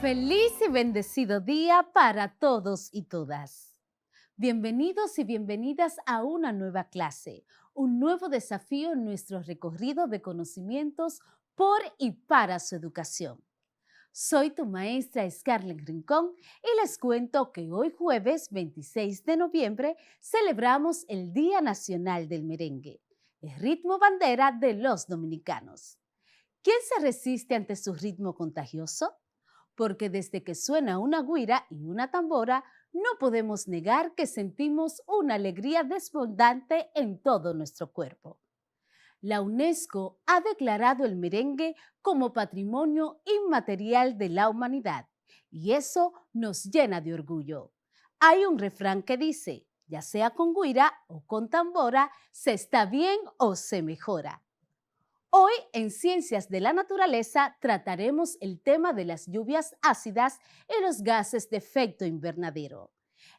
Feliz y bendecido día para todos y todas. Bienvenidos y bienvenidas a una nueva clase, un nuevo desafío en nuestro recorrido de conocimientos por y para su educación. Soy tu maestra Scarlett Rincón y les cuento que hoy jueves 26 de noviembre celebramos el Día Nacional del Merengue, el ritmo bandera de los dominicanos. ¿Quién se resiste ante su ritmo contagioso? Porque desde que suena una güira y una tambora, no podemos negar que sentimos una alegría desbordante en todo nuestro cuerpo. La UNESCO ha declarado el merengue como Patrimonio Inmaterial de la Humanidad y eso nos llena de orgullo. Hay un refrán que dice, ya sea con güira o con tambora, se está bien o se mejora. Hoy en Ciencias de la Naturaleza trataremos el tema de las lluvias ácidas y los gases de efecto invernadero.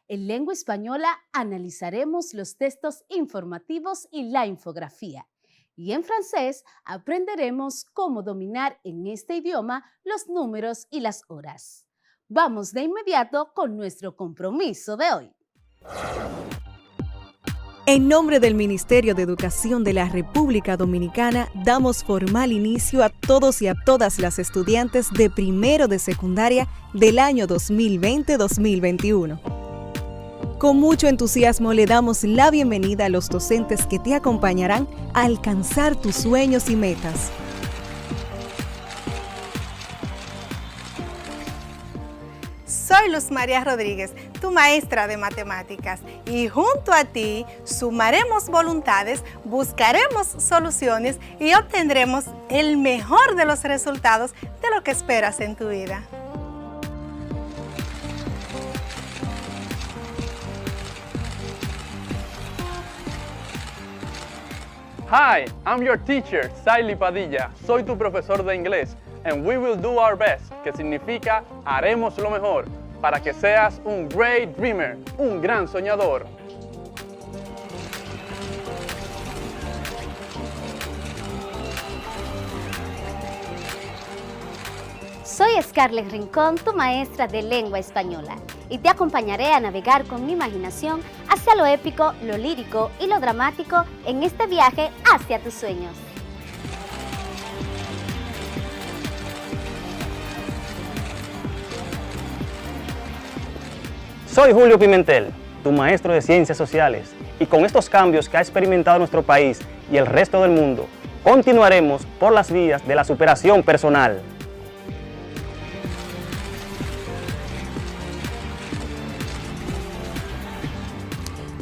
En lengua española analizaremos los textos informativos y la infografía. Y en francés aprenderemos cómo dominar en este idioma los números y las horas. Vamos de inmediato con nuestro compromiso de hoy. En nombre del Ministerio de Educación de la República Dominicana, damos formal inicio a todos y a todas las estudiantes de primero de secundaria del año 2020-2021. Con mucho entusiasmo le damos la bienvenida a los docentes que te acompañarán a alcanzar tus sueños y metas. Soy Luz María Rodríguez, tu maestra de matemáticas, y junto a ti sumaremos voluntades, buscaremos soluciones y obtendremos el mejor de los resultados de lo que esperas en tu vida. Hi, I'm your teacher, Saily Padilla. Soy tu profesor de inglés. And we will do our best, que significa haremos lo mejor, para que seas un great dreamer, un gran soñador. Soy Scarlett Rincón, tu maestra de lengua española, y te acompañaré a navegar con mi imaginación hacia lo épico, lo lírico y lo dramático en este viaje hacia tus sueños. Soy Julio Pimentel, tu maestro de Ciencias Sociales, y con estos cambios que ha experimentado nuestro país y el resto del mundo, continuaremos por las vías de la superación personal.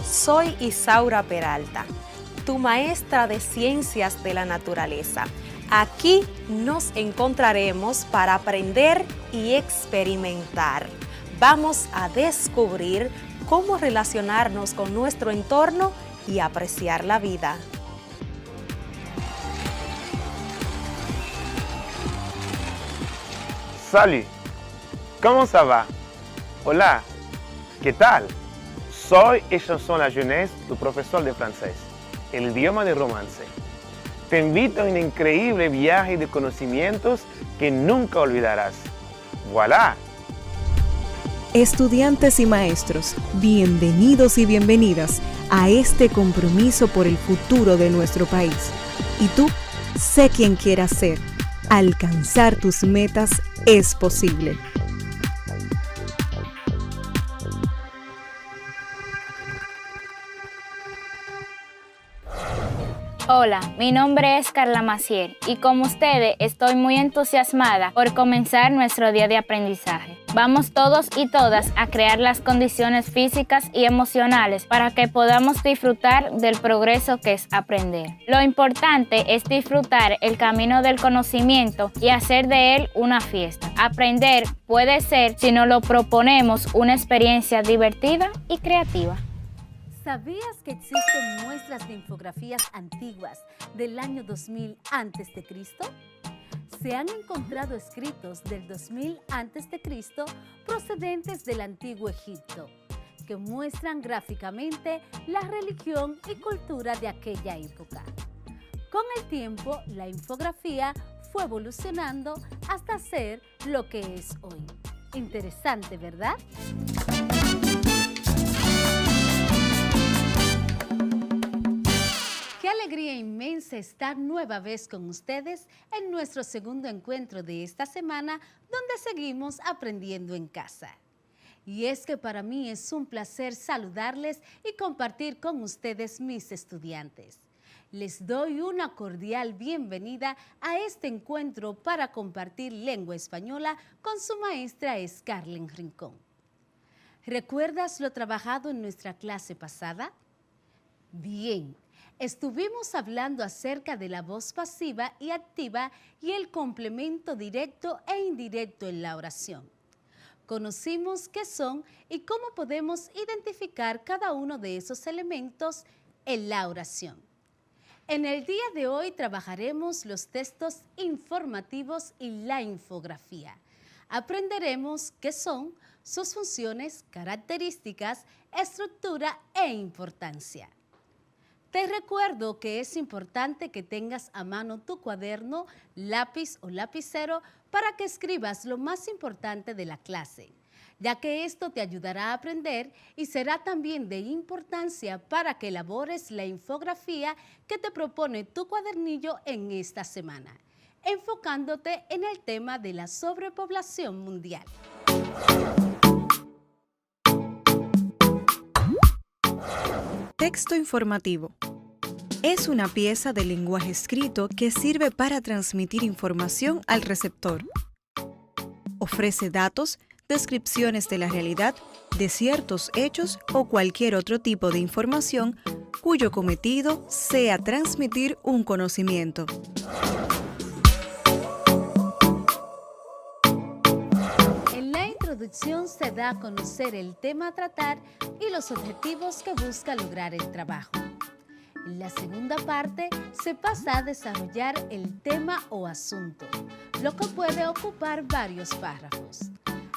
Soy Isaura Peralta, tu maestra de Ciencias de la Naturaleza. Aquí nos encontraremos para aprender y experimentar. Vamos a descubrir cómo relacionarnos con nuestro entorno y apreciar la vida. Salut, comment ça va? Hola, ¿qué tal? Soy Echanson La Jeunesse, tu profesor de francés, el idioma de romance. Te invito a un increíble viaje de conocimientos que nunca olvidarás. ¡Voilà! Estudiantes y maestros, bienvenidos y bienvenidas a este compromiso por el futuro de nuestro país. Y tú, sé quien quieras ser. Alcanzar tus metas es posible. Hola, mi nombre es Carla Maciel y como ustedes estoy muy entusiasmada por comenzar nuestro día de aprendizaje. Vamos todos y todas a crear las condiciones físicas y emocionales para que podamos disfrutar del progreso que es aprender. Lo importante es disfrutar el camino del conocimiento y hacer de él una fiesta. Aprender puede ser, si nos lo proponemos, una experiencia divertida y creativa. ¿Sabías que existen muestras de infografías antiguas del año 2000 a.C.? Se han encontrado escritos del 2000 a.C. procedentes del antiguo Egipto, que muestran gráficamente la religión y cultura de aquella época. Con el tiempo, la infografía fue evolucionando hasta ser lo que es hoy. Interesante, ¿verdad? Qué alegría inmensa estar nueva vez con ustedes en nuestro segundo encuentro de esta semana, donde seguimos aprendiendo en casa. Y es que para mí es un placer saludarles y compartir con ustedes, mis estudiantes. Les doy una cordial bienvenida a este encuentro para compartir lengua española con su maestra Scarlett Rincón. ¿Recuerdas lo trabajado en nuestra clase pasada? Bien. Estuvimos hablando acerca de la voz pasiva y activa y el complemento directo e indirecto en la oración. Conocimos qué son y cómo podemos identificar cada uno de esos elementos en la oración. En el día de hoy trabajaremos los textos informativos y la infografía. Aprenderemos qué son, sus funciones, características, estructura e importancia. Te recuerdo que es importante que tengas a mano tu cuaderno, lápiz o lapicero para que escribas lo más importante de la clase, ya que esto te ayudará a aprender y será también de importancia para que elabores la infografía que te propone tu cuadernillo en esta semana, enfocándote en el tema de la sobrepoblación mundial. Texto informativo. Es una pieza de lenguaje escrito que sirve para transmitir información al receptor. Ofrece datos, descripciones de la realidad, de ciertos hechos o cualquier otro tipo de información cuyo cometido sea transmitir un conocimiento. En la introducción se da a conocer el tema a tratar y los objetivos que busca lograr el trabajo. En la segunda parte se pasa a desarrollar el tema o asunto, lo que puede ocupar varios párrafos.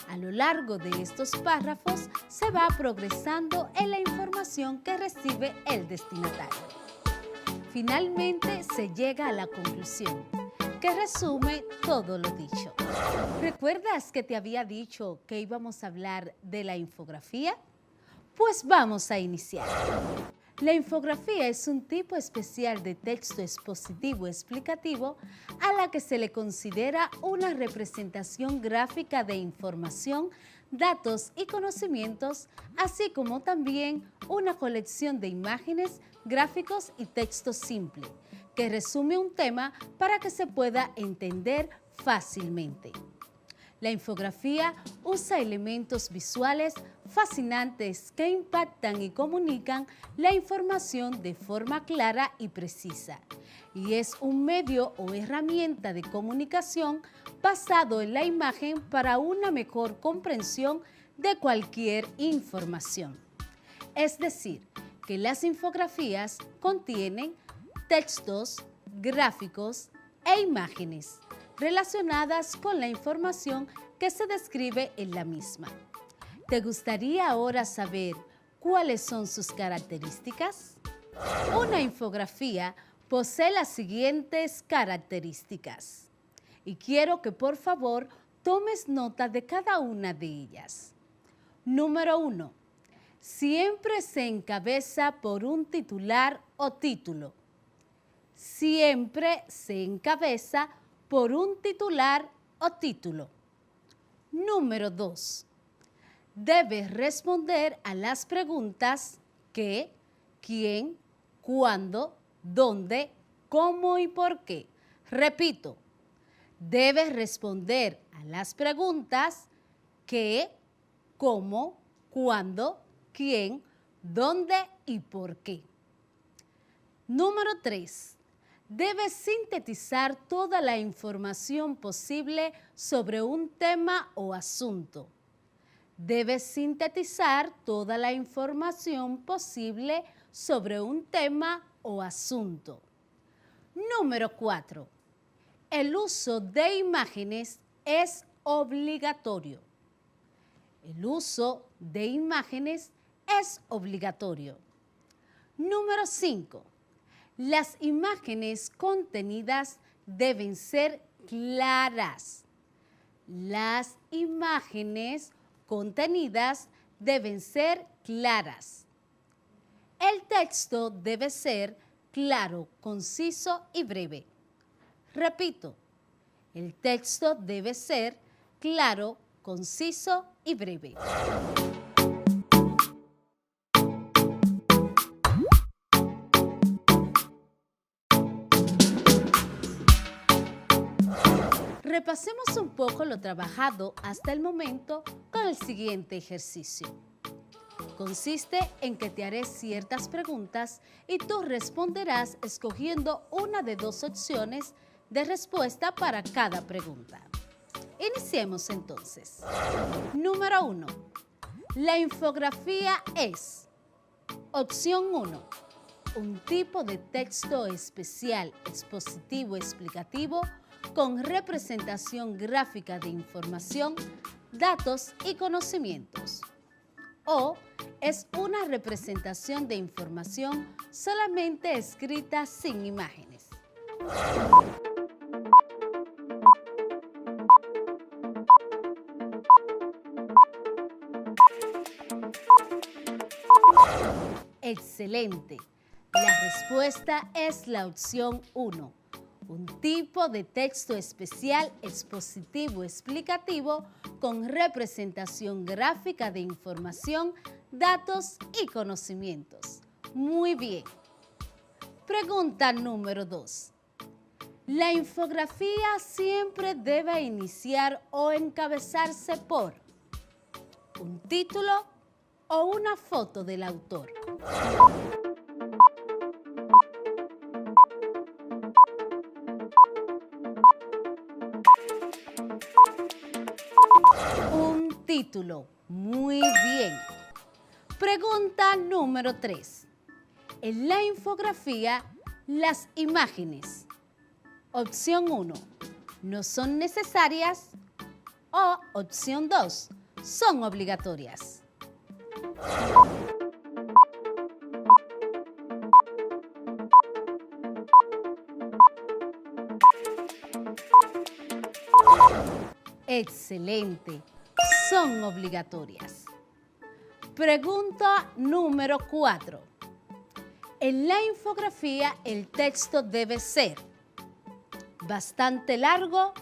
A lo largo de estos párrafos se va progresando en la información que recibe el destinatario. Finalmente se llega a la conclusión, que resume todo lo dicho. ¿Recuerdas que te había dicho que íbamos a hablar de la infografía? Pues vamos a iniciar. La infografía es un tipo especial de texto expositivo explicativo a la que se le considera una representación gráfica de información, datos y conocimientos, así como también una colección de imágenes, gráficos y texto simple, que resume un tema para que se pueda entender fácilmente. La infografía usa elementos visuales fascinantes que impactan y comunican la información de forma clara y precisa, y es un medio o herramienta de comunicación basado en la imagen para una mejor comprensión de cualquier información. Es decir, que las infografías contienen textos, gráficos e imágenes relacionadas con la información que se describe en la misma. ¿Te gustaría ahora saber cuáles son sus características? Una infografía posee las siguientes características y quiero que por favor tomes nota de cada una de ellas. Número 1. Siempre se encabeza por un titular o título. Siempre se encabeza por un titular o título. Número 2. Debe responder a las preguntas qué, quién, cuándo, dónde, cómo y por qué. Repito, debe responder a las preguntas qué, cómo, cuándo, quién, dónde y por qué. Número 3. Debe sintetizar toda la información posible sobre un tema o asunto. Debe sintetizar toda la información posible sobre un tema o asunto. Número 4. El uso de imágenes es obligatorio. El uso de imágenes es obligatorio. Número 5. Las imágenes contenidas deben ser claras. Las imágenes contenidas deben ser claras. El texto debe ser claro, conciso y breve. Repito, el texto debe ser claro, conciso y breve. Repasemos un poco lo trabajado hasta el momento con el siguiente ejercicio. Consiste en que te haré ciertas preguntas y tú responderás escogiendo una de dos opciones de respuesta para cada pregunta. Iniciemos entonces. Número 1. La infografía es: opción 1. Un tipo de texto especial, expositivo, explicativo, con representación gráfica de información, datos y conocimientos. O es una representación de información solamente escrita sin imágenes. Excelente. La respuesta es la opción 1. Un tipo de texto especial, expositivo, explicativo, con representación gráfica de información, datos y conocimientos. Muy bien. Pregunta número 2. La infografía siempre debe iniciar o encabezarse por un título o una foto del autor. Un título. Muy bien. Pregunta número 3. En la infografía, las imágenes. Opción 1. No son necesarias. O opción 2. Son obligatorias. Excelente. Son obligatorias. Pregunta número 4. En la infografía el texto debe ser bastante largo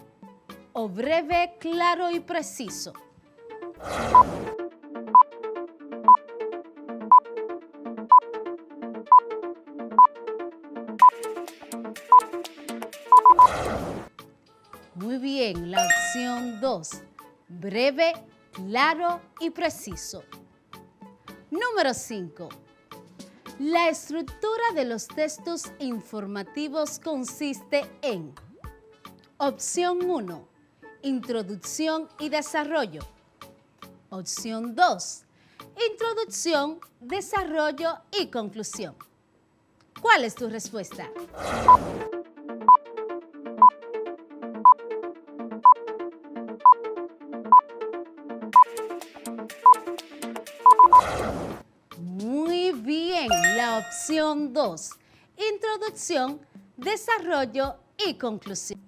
o breve, claro y preciso. Muy bien, la opción 2. Breve, claro y preciso. Número 5. La estructura de los textos informativos consiste en: opción 1. Introducción y desarrollo. Opción 2. Introducción, desarrollo y conclusión. ¿Cuál es tu respuesta? Muy bien, la opción 2. Introducción, desarrollo y conclusión.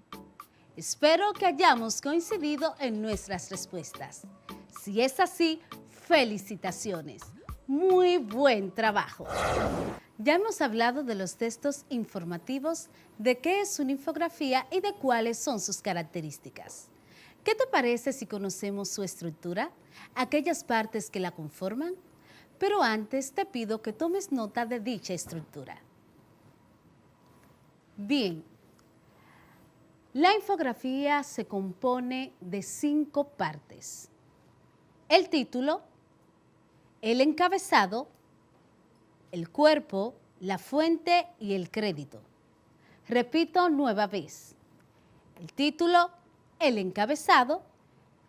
Espero que hayamos coincidido en nuestras respuestas. Si es así, felicitaciones. Muy buen trabajo. Ya hemos hablado de los textos informativos, de qué es una infografía y de cuáles son sus características. ¿Qué te parece si conocemos su estructura, aquellas partes que la conforman? Pero antes te pido que tomes nota de dicha estructura. Bien, la infografía se compone de 5 partes: el título, el encabezado, el cuerpo, la fuente y el crédito. Repito nueva vez: el título, el encabezado,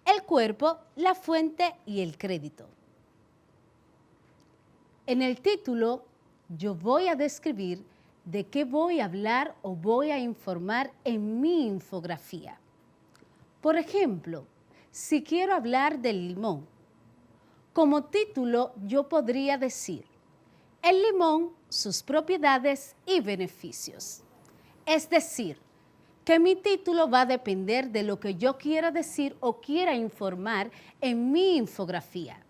el cuerpo, la fuente y el crédito. En el título yo voy a describir de qué voy a hablar o voy a informar en mi infografía. Por ejemplo, si quiero hablar del limón, como título yo podría decir: el limón, sus propiedades y beneficios. Es decir, que mi título va a depender de lo que yo quiera decir o quiera informar en mi infografía.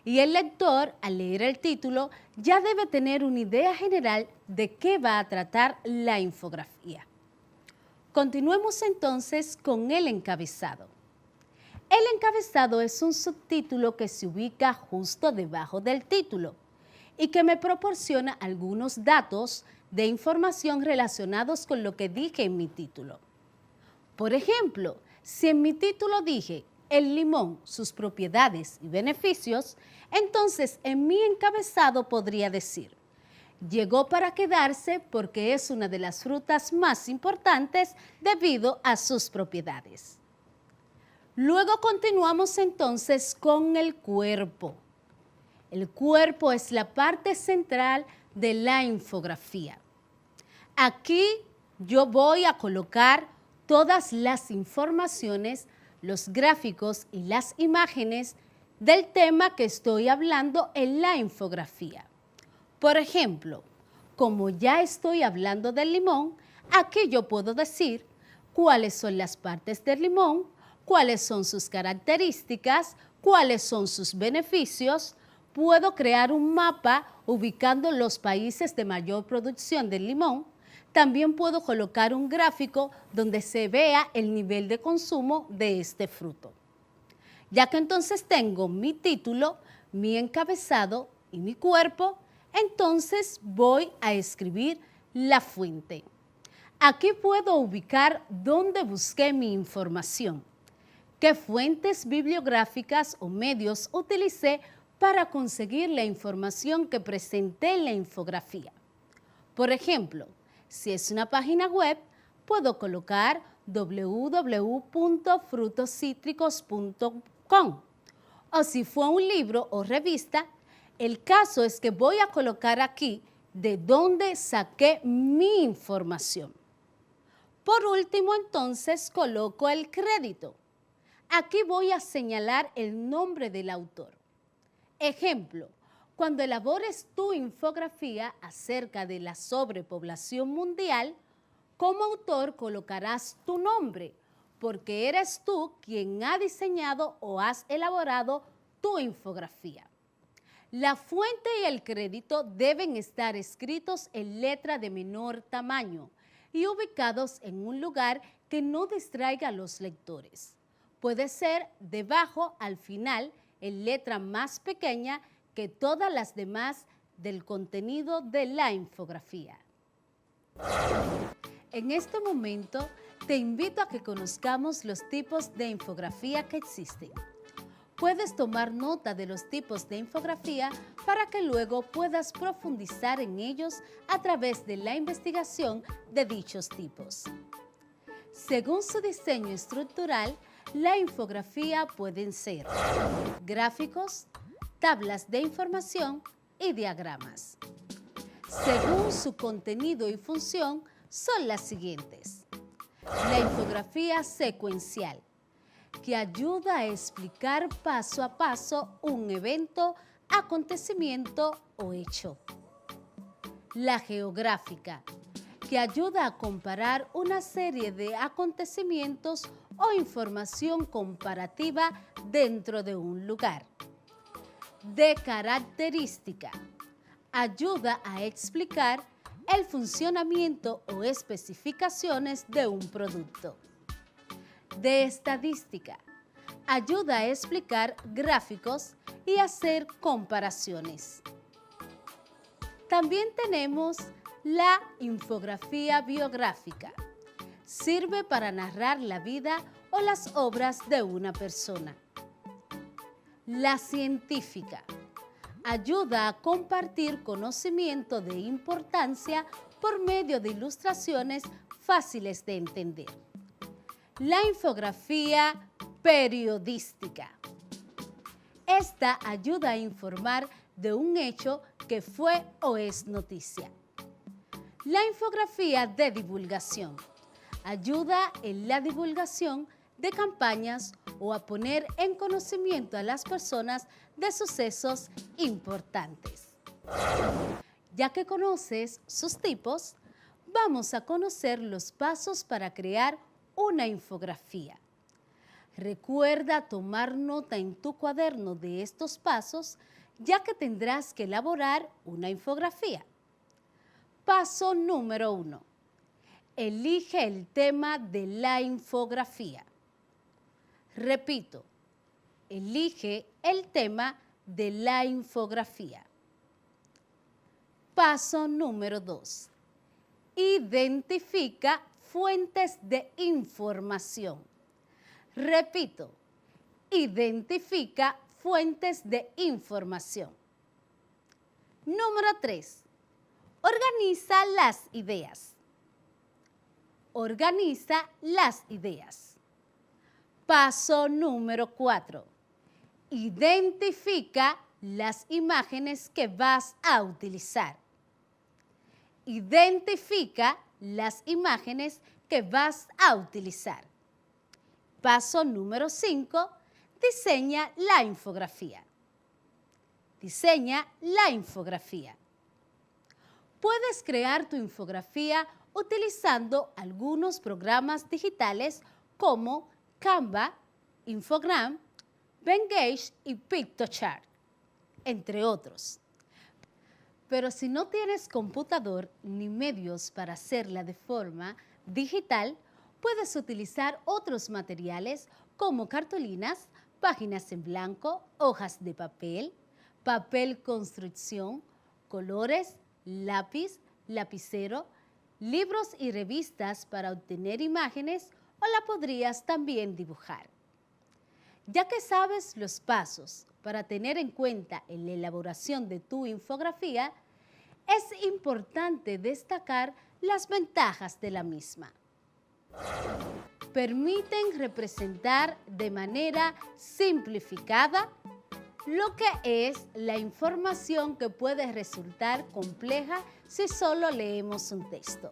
Y el lector, al leer el título, ya debe tener una idea general de qué va a tratar la infografía. Continuemos entonces con el encabezado. El encabezado es un subtítulo que se ubica justo debajo del título y que me proporciona algunos datos de información relacionados con lo que dije en mi título. Por ejemplo, si en mi título dije el limón, sus propiedades y beneficios, entonces en mi encabezado podría decir: llegó para quedarse porque es una de las frutas más importantes debido a sus propiedades. Luego continuamos entonces con el cuerpo. El cuerpo es la parte central de la infografía. Aquí yo voy a colocar todas las informaciones, los gráficos y las imágenes del tema que estoy hablando en la infografía. Por ejemplo, como ya estoy hablando del limón, aquí yo puedo decir cuáles son las partes del limón, cuáles son sus características, cuáles son sus beneficios. Puedo crear un mapa ubicando los países de mayor producción del limón. También puedo colocar un gráfico donde se vea el nivel de consumo de este fruto. Ya que entonces tengo mi título, mi encabezado y mi cuerpo, entonces voy a escribir la fuente. Aquí puedo ubicar dónde busqué mi información, qué fuentes bibliográficas o medios utilicé para conseguir la información que presenté en la infografía. Por ejemplo, si es una página web, puedo colocar www.frutoscítricos.com. O si fue un libro o revista, el caso es que voy a colocar aquí de dónde saqué mi información. Por último, entonces, coloco el crédito. Aquí voy a señalar el nombre del autor. Ejemplo, cuando elabores tu infografía acerca de la sobrepoblación mundial, como autor colocarás tu nombre, porque eres tú quien ha diseñado o has elaborado tu infografía. La fuente y el crédito deben estar escritos en letra de menor tamaño y ubicados en un lugar que no distraiga a los lectores. Puede ser debajo, al final, en letra más pequeña que todas las demás del contenido de la infografía. En este momento, te invito a que conozcamos los tipos de infografía que existen. Puedes tomar nota de los tipos de infografía para que luego puedas profundizar en ellos a través de la investigación de dichos tipos. Según su diseño estructural, la infografía pueden ser gráficos, tablas de información y diagramas. Según su contenido y función, son las siguientes. La infografía secuencial, que ayuda a explicar paso a paso un evento, acontecimiento o hecho. La geográfica, que ayuda a comparar una serie de acontecimientos o información comparativa dentro de un lugar. De característica, ayuda a explicar el funcionamiento o especificaciones de un producto. De estadística, ayuda a explicar gráficos y hacer comparaciones. También tenemos la infografía biográfica. Sirve para narrar la vida o las obras de una persona. La científica ayuda a compartir conocimiento de importancia por medio de ilustraciones fáciles de entender. La infografía periodística. Esta ayuda a informar de un hecho que fue o es noticia. La infografía de divulgación. Ayuda en la divulgación de campañas o a poner en conocimiento a las personas de sucesos importantes. Ya que conoces sus tipos, vamos a conocer los pasos para crear una infografía. Recuerda tomar nota en tu cuaderno de estos pasos, ya que tendrás que elaborar una infografía. Paso número 1. Elige el tema de la infografía. Repito, elige el tema de la infografía. Paso número 2. Identifica fuentes de información. Repito, identifica fuentes de información. Número 3. Organiza las ideas. Organiza las ideas. Paso número 4. Identifica las imágenes que vas a utilizar. Identifica las imágenes que vas a utilizar. Paso número 5. Diseña la infografía. Diseña la infografía. Puedes crear tu infografía utilizando algunos programas digitales como Canva, Infogram, Venngage y Piktochart, entre otros. Pero si no tienes computador ni medios para hacerla de forma digital, puedes utilizar otros materiales como cartulinas, páginas en blanco, hojas de papel, papel construcción, colores, lápiz, lapicero, libros y revistas para obtener imágenes, o la podrías también dibujar. Ya que sabes los pasos para tener en cuenta en la elaboración de tu infografía, es importante destacar las ventajas de la misma. Permiten representar de manera simplificada lo que es la información que puede resultar compleja si solo leemos un texto.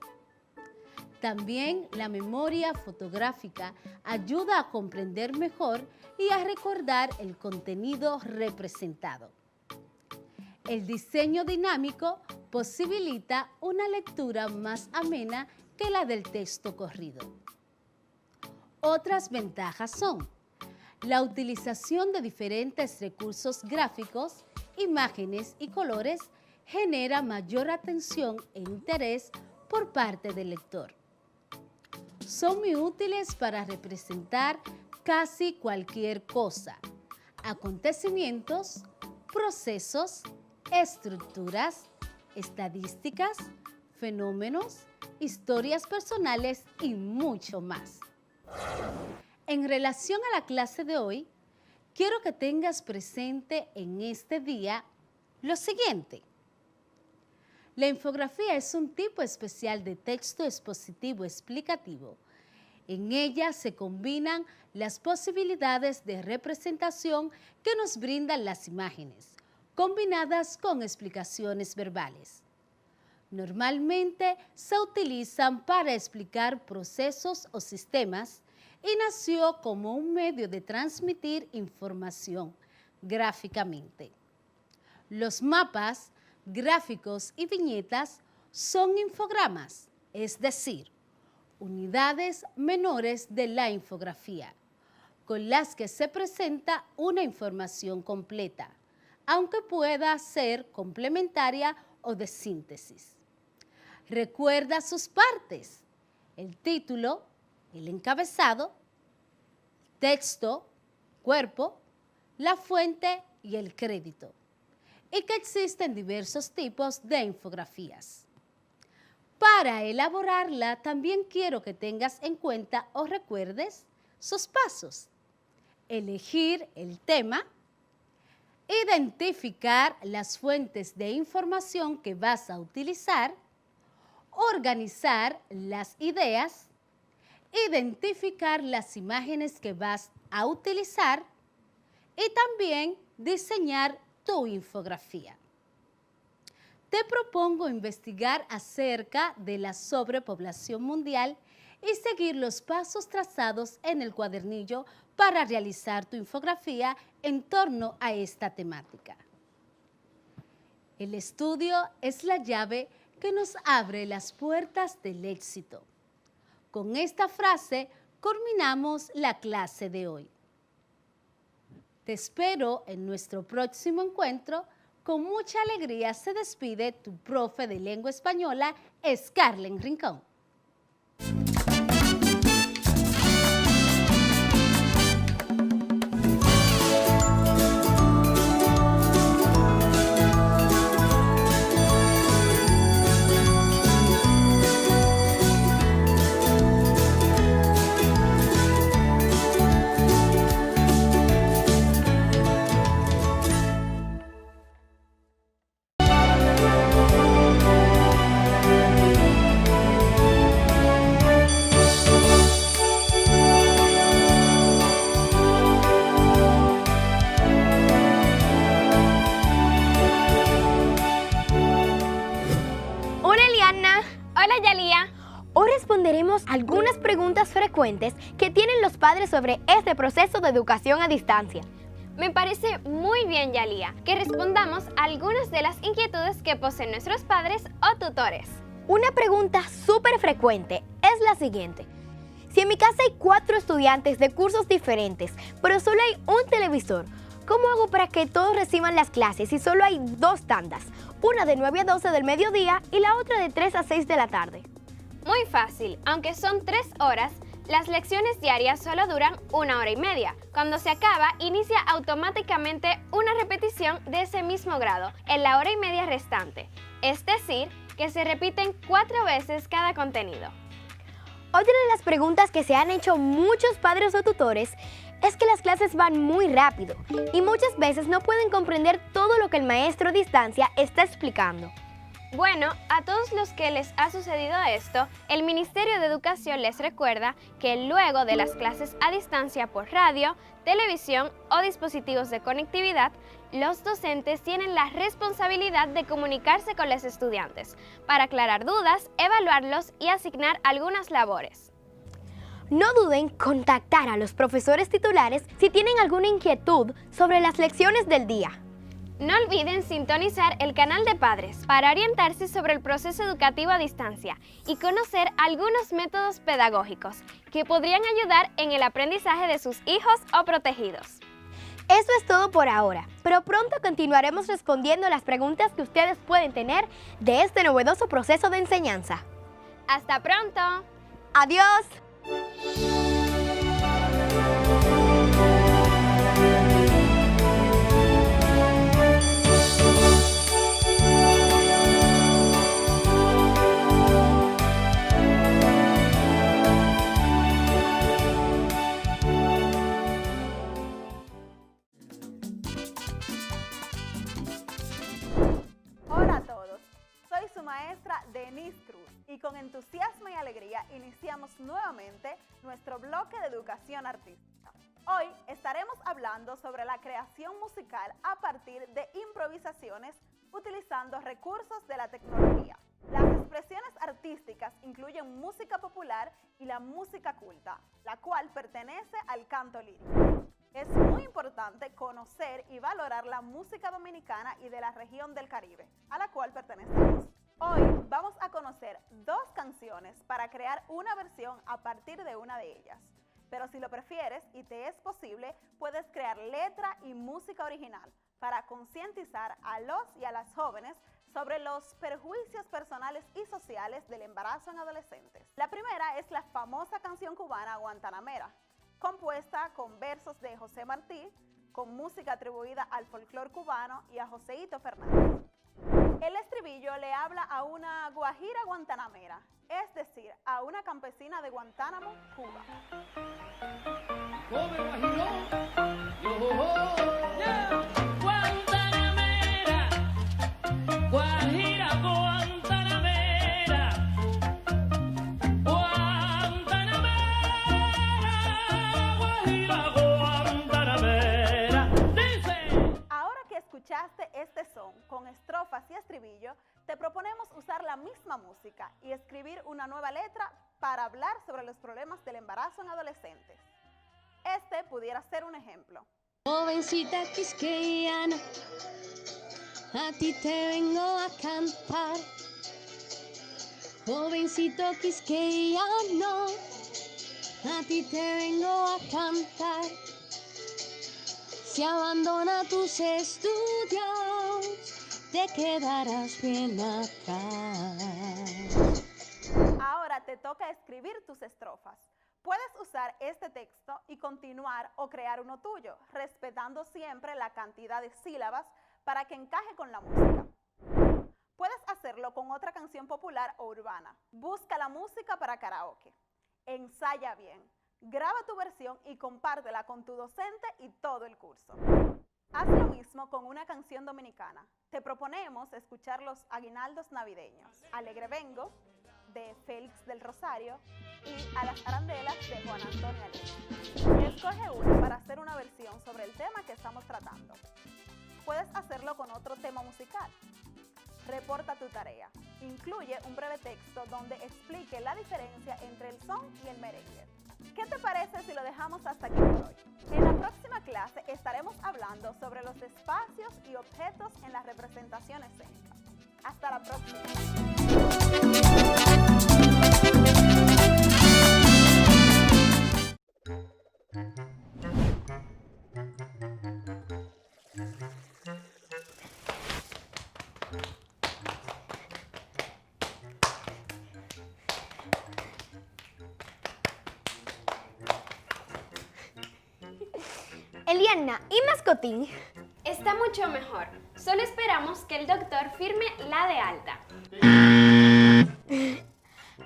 También la memoria fotográfica ayuda a comprender mejor y a recordar el contenido representado. El diseño dinámico posibilita una lectura más amena que la del texto corrido. Otras ventajas son la utilización de diferentes recursos gráficos, imágenes y colores genera mayor atención e interés por parte del lector. Son muy útiles para representar casi cualquier cosa, acontecimientos, procesos, estructuras, estadísticas, fenómenos, historias personales y mucho más. En relación a la clase de hoy, quiero que tengas presente en este día lo siguiente. La infografía es un tipo especial de texto expositivo explicativo. En ella se combinan las posibilidades de representación que nos brindan las imágenes, combinadas con explicaciones verbales. Normalmente se utilizan para explicar procesos o sistemas y nació como un medio de transmitir información gráficamente. Los mapas, gráficos y viñetas son infogramas, es decir, unidades menores de la infografía, con las que se presenta una información completa, aunque pueda ser complementaria o de síntesis. Recuerda sus partes: el título, el encabezado, texto, cuerpo, la fuente y el crédito, y que existen diversos tipos de infografías. Para elaborarla, también quiero que tengas en cuenta o recuerdes sus pasos: elegir el tema, identificar las fuentes de información que vas a utilizar, organizar las ideas, identificar las imágenes que vas a utilizar y también diseñar tu infografía. Te propongo investigar acerca de la sobrepoblación mundial y seguir los pasos trazados en el cuadernillo para realizar tu infografía en torno a esta temática. El estudio es la llave que nos abre las puertas del éxito. Con esta frase culminamos la clase de hoy. Te espero en nuestro próximo encuentro. Con mucha alegría se despide tu profe de lengua española, Scarlett Rincón. Hola Yalía. Hoy responderemos algunas preguntas frecuentes que tienen los padres sobre este proceso de educación a distancia. Me parece muy bien, Yalía, que respondamos a algunas de las inquietudes que poseen nuestros padres o tutores. Una pregunta súper frecuente es la siguiente. Si en mi casa hay 4 estudiantes de cursos diferentes, pero solo hay un televisor, ¿cómo hago para que todos reciban las clases si solo hay 2 tandas? Una de 9 a 12 del mediodía y la otra de 3 a 6 de la tarde. Muy fácil, aunque son 3 horas, las lecciones diarias solo duran 1 hora y media. Cuando se acaba, inicia automáticamente una repetición de ese mismo grado en la hora y media restante. Es decir, que se repiten 4 veces cada contenido. Otra de las preguntas que se han hecho muchos padres o tutores es que las clases van muy rápido y muchas veces no pueden comprender todo lo que el maestro a distancia está explicando. Bueno, a todos los que les ha sucedido esto, el Ministerio de Educación les recuerda que luego de las clases a distancia por radio, televisión o dispositivos de conectividad, los docentes tienen la responsabilidad de comunicarse con los estudiantes para aclarar dudas, evaluarlos y asignar algunas labores. No duden en contactar a los profesores titulares si tienen alguna inquietud sobre las lecciones del día. No olviden sintonizar el canal de Padres para orientarse sobre el proceso educativo a distancia y conocer algunos métodos pedagógicos que podrían ayudar en el aprendizaje de sus hijos o protegidos. Eso es todo por ahora, pero pronto continuaremos respondiendo las preguntas que ustedes pueden tener de este novedoso proceso de enseñanza. ¡Hasta pronto! ¡Adiós! Hola a todos, soy su maestra Denise Cruz y con entusiasmo y alegría iniciamos nuevamente nuestro bloque de educación artística. Hoy estaremos hablando sobre la creación musical a partir de improvisaciones utilizando recursos de la tecnología. Las expresiones artísticas incluyen música popular y la música culta, la cual pertenece al canto lírico. Es muy importante conocer y valorar la música dominicana y de la región del Caribe, a la cual pertenecemos. Hoy vamos a conocer 2 canciones para crear una versión a partir de una de ellas. Pero si lo prefieres y te es posible, puedes crear letra y música original para concientizar a los y a las jóvenes sobre los perjuicios personales y sociales del embarazo en adolescentes. La primera es la famosa canción cubana Guantanamera, compuesta con versos de José Martí, con música atribuida al folclore cubano y a Joséito Fernández. El estribillo le habla a una guajira guantanamera, es decir, a una campesina de Guantánamo, Cuba. Guantanamera, guajira guantanamera, guajira guantanamera. Dice. Ahora que escuchaste este son con estrofas y estribillo, te proponemos usar la misma música y escribir una nueva letra para hablar sobre los problemas del embarazo en adolescentes. Este pudiera ser un ejemplo. Jovencita quisqueyana, a ti te vengo a cantar. Jovencito quisqueyano, a ti te vengo a cantar. Si abandona tus estudios, te quedarás bien acá. Ahora te toca escribir tus estrofas. Puedes usar este texto y continuar o crear uno tuyo, respetando siempre la cantidad de sílabas para que encaje con la música. Puedes hacerlo con otra canción popular o urbana. Busca la música para karaoke. Ensaya bien. Graba tu versión y compártela con tu docente y todo el curso. Haz lo mismo con una canción dominicana. Te proponemos escuchar los aguinaldos navideños. Alegre Vengo, de Félix del Rosario, y A las Arandelas, de Juan Antonio Alí. Escoge una para hacer una versión sobre el tema que estamos tratando. Puedes hacerlo con otro tema musical. Reporta tu tarea. Incluye un breve texto donde explique la diferencia entre el son y el merengue. ¿Qué te parece si lo dejamos hasta aquí por hoy? En la próxima clase estaremos hablando sobre los espacios y objetos en la representación escénica. Hasta la próxima. Eliana, ¿y Mascotín? Está mucho mejor. Solo esperamos que el doctor firme la de alta.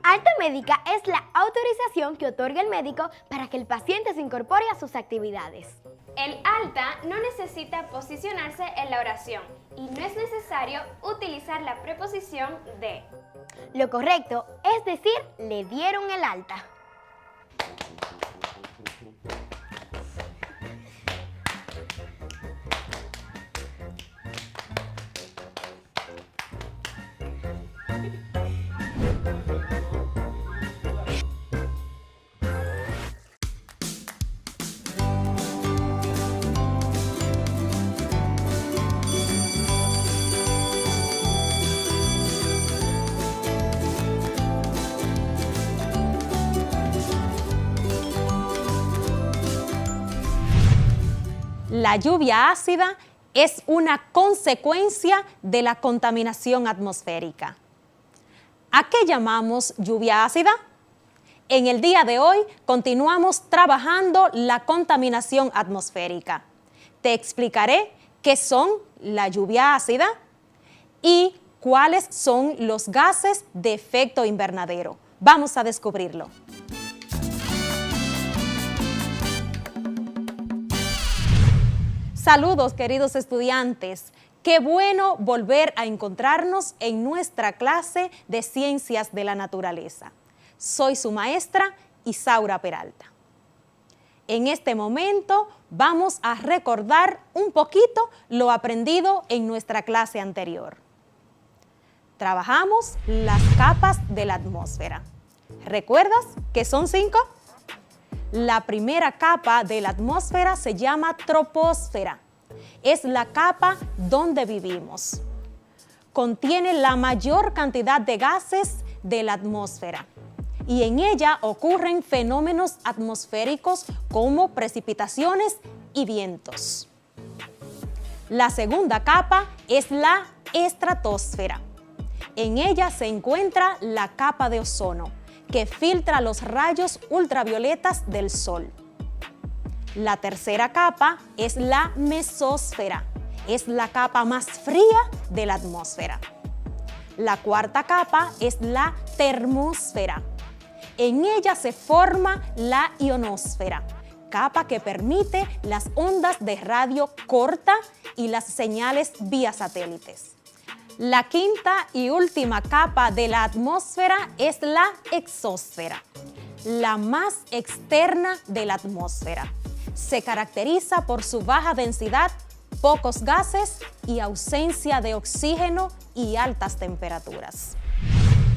Alta médica es la autorización que otorga el médico para que el paciente se incorpore a sus actividades. El alta no necesita posicionarse en la oración y no es necesario utilizar la preposición de. Lo correcto es decir, le dieron el alta. La lluvia ácida es una consecuencia de la contaminación atmosférica. ¿A qué llamamos lluvia ácida? En el día de hoy continuamos trabajando la contaminación atmosférica. Te explicaré qué son la lluvia ácida y cuáles son los gases de efecto invernadero. Vamos a descubrirlo. Saludos, queridos estudiantes. Qué bueno volver a encontrarnos en nuestra clase de Ciencias de la Naturaleza. Soy su maestra, Isaura Peralta. En este momento vamos a recordar un poquito lo aprendido en nuestra clase anterior. Trabajamos las capas de la atmósfera. ¿Recuerdas que son 5? La primera capa de la atmósfera se llama troposfera. Es la capa donde vivimos. Contiene la mayor cantidad de gases de la atmósfera y en ella ocurren fenómenos atmosféricos como precipitaciones y vientos. La segunda capa es la estratosfera. En ella se encuentra la capa de ozono, que filtra los rayos ultravioletas del sol. La tercera capa es la mesósfera. Es la capa más fría de la atmósfera. La cuarta capa es la termósfera. En ella se forma la ionosfera, capa que permite las ondas de radio corta y las señales vía satélites. La quinta y última capa de la atmósfera es la exósfera, la más externa de la atmósfera. Se caracteriza por su baja densidad, pocos gases y ausencia de oxígeno y altas temperaturas.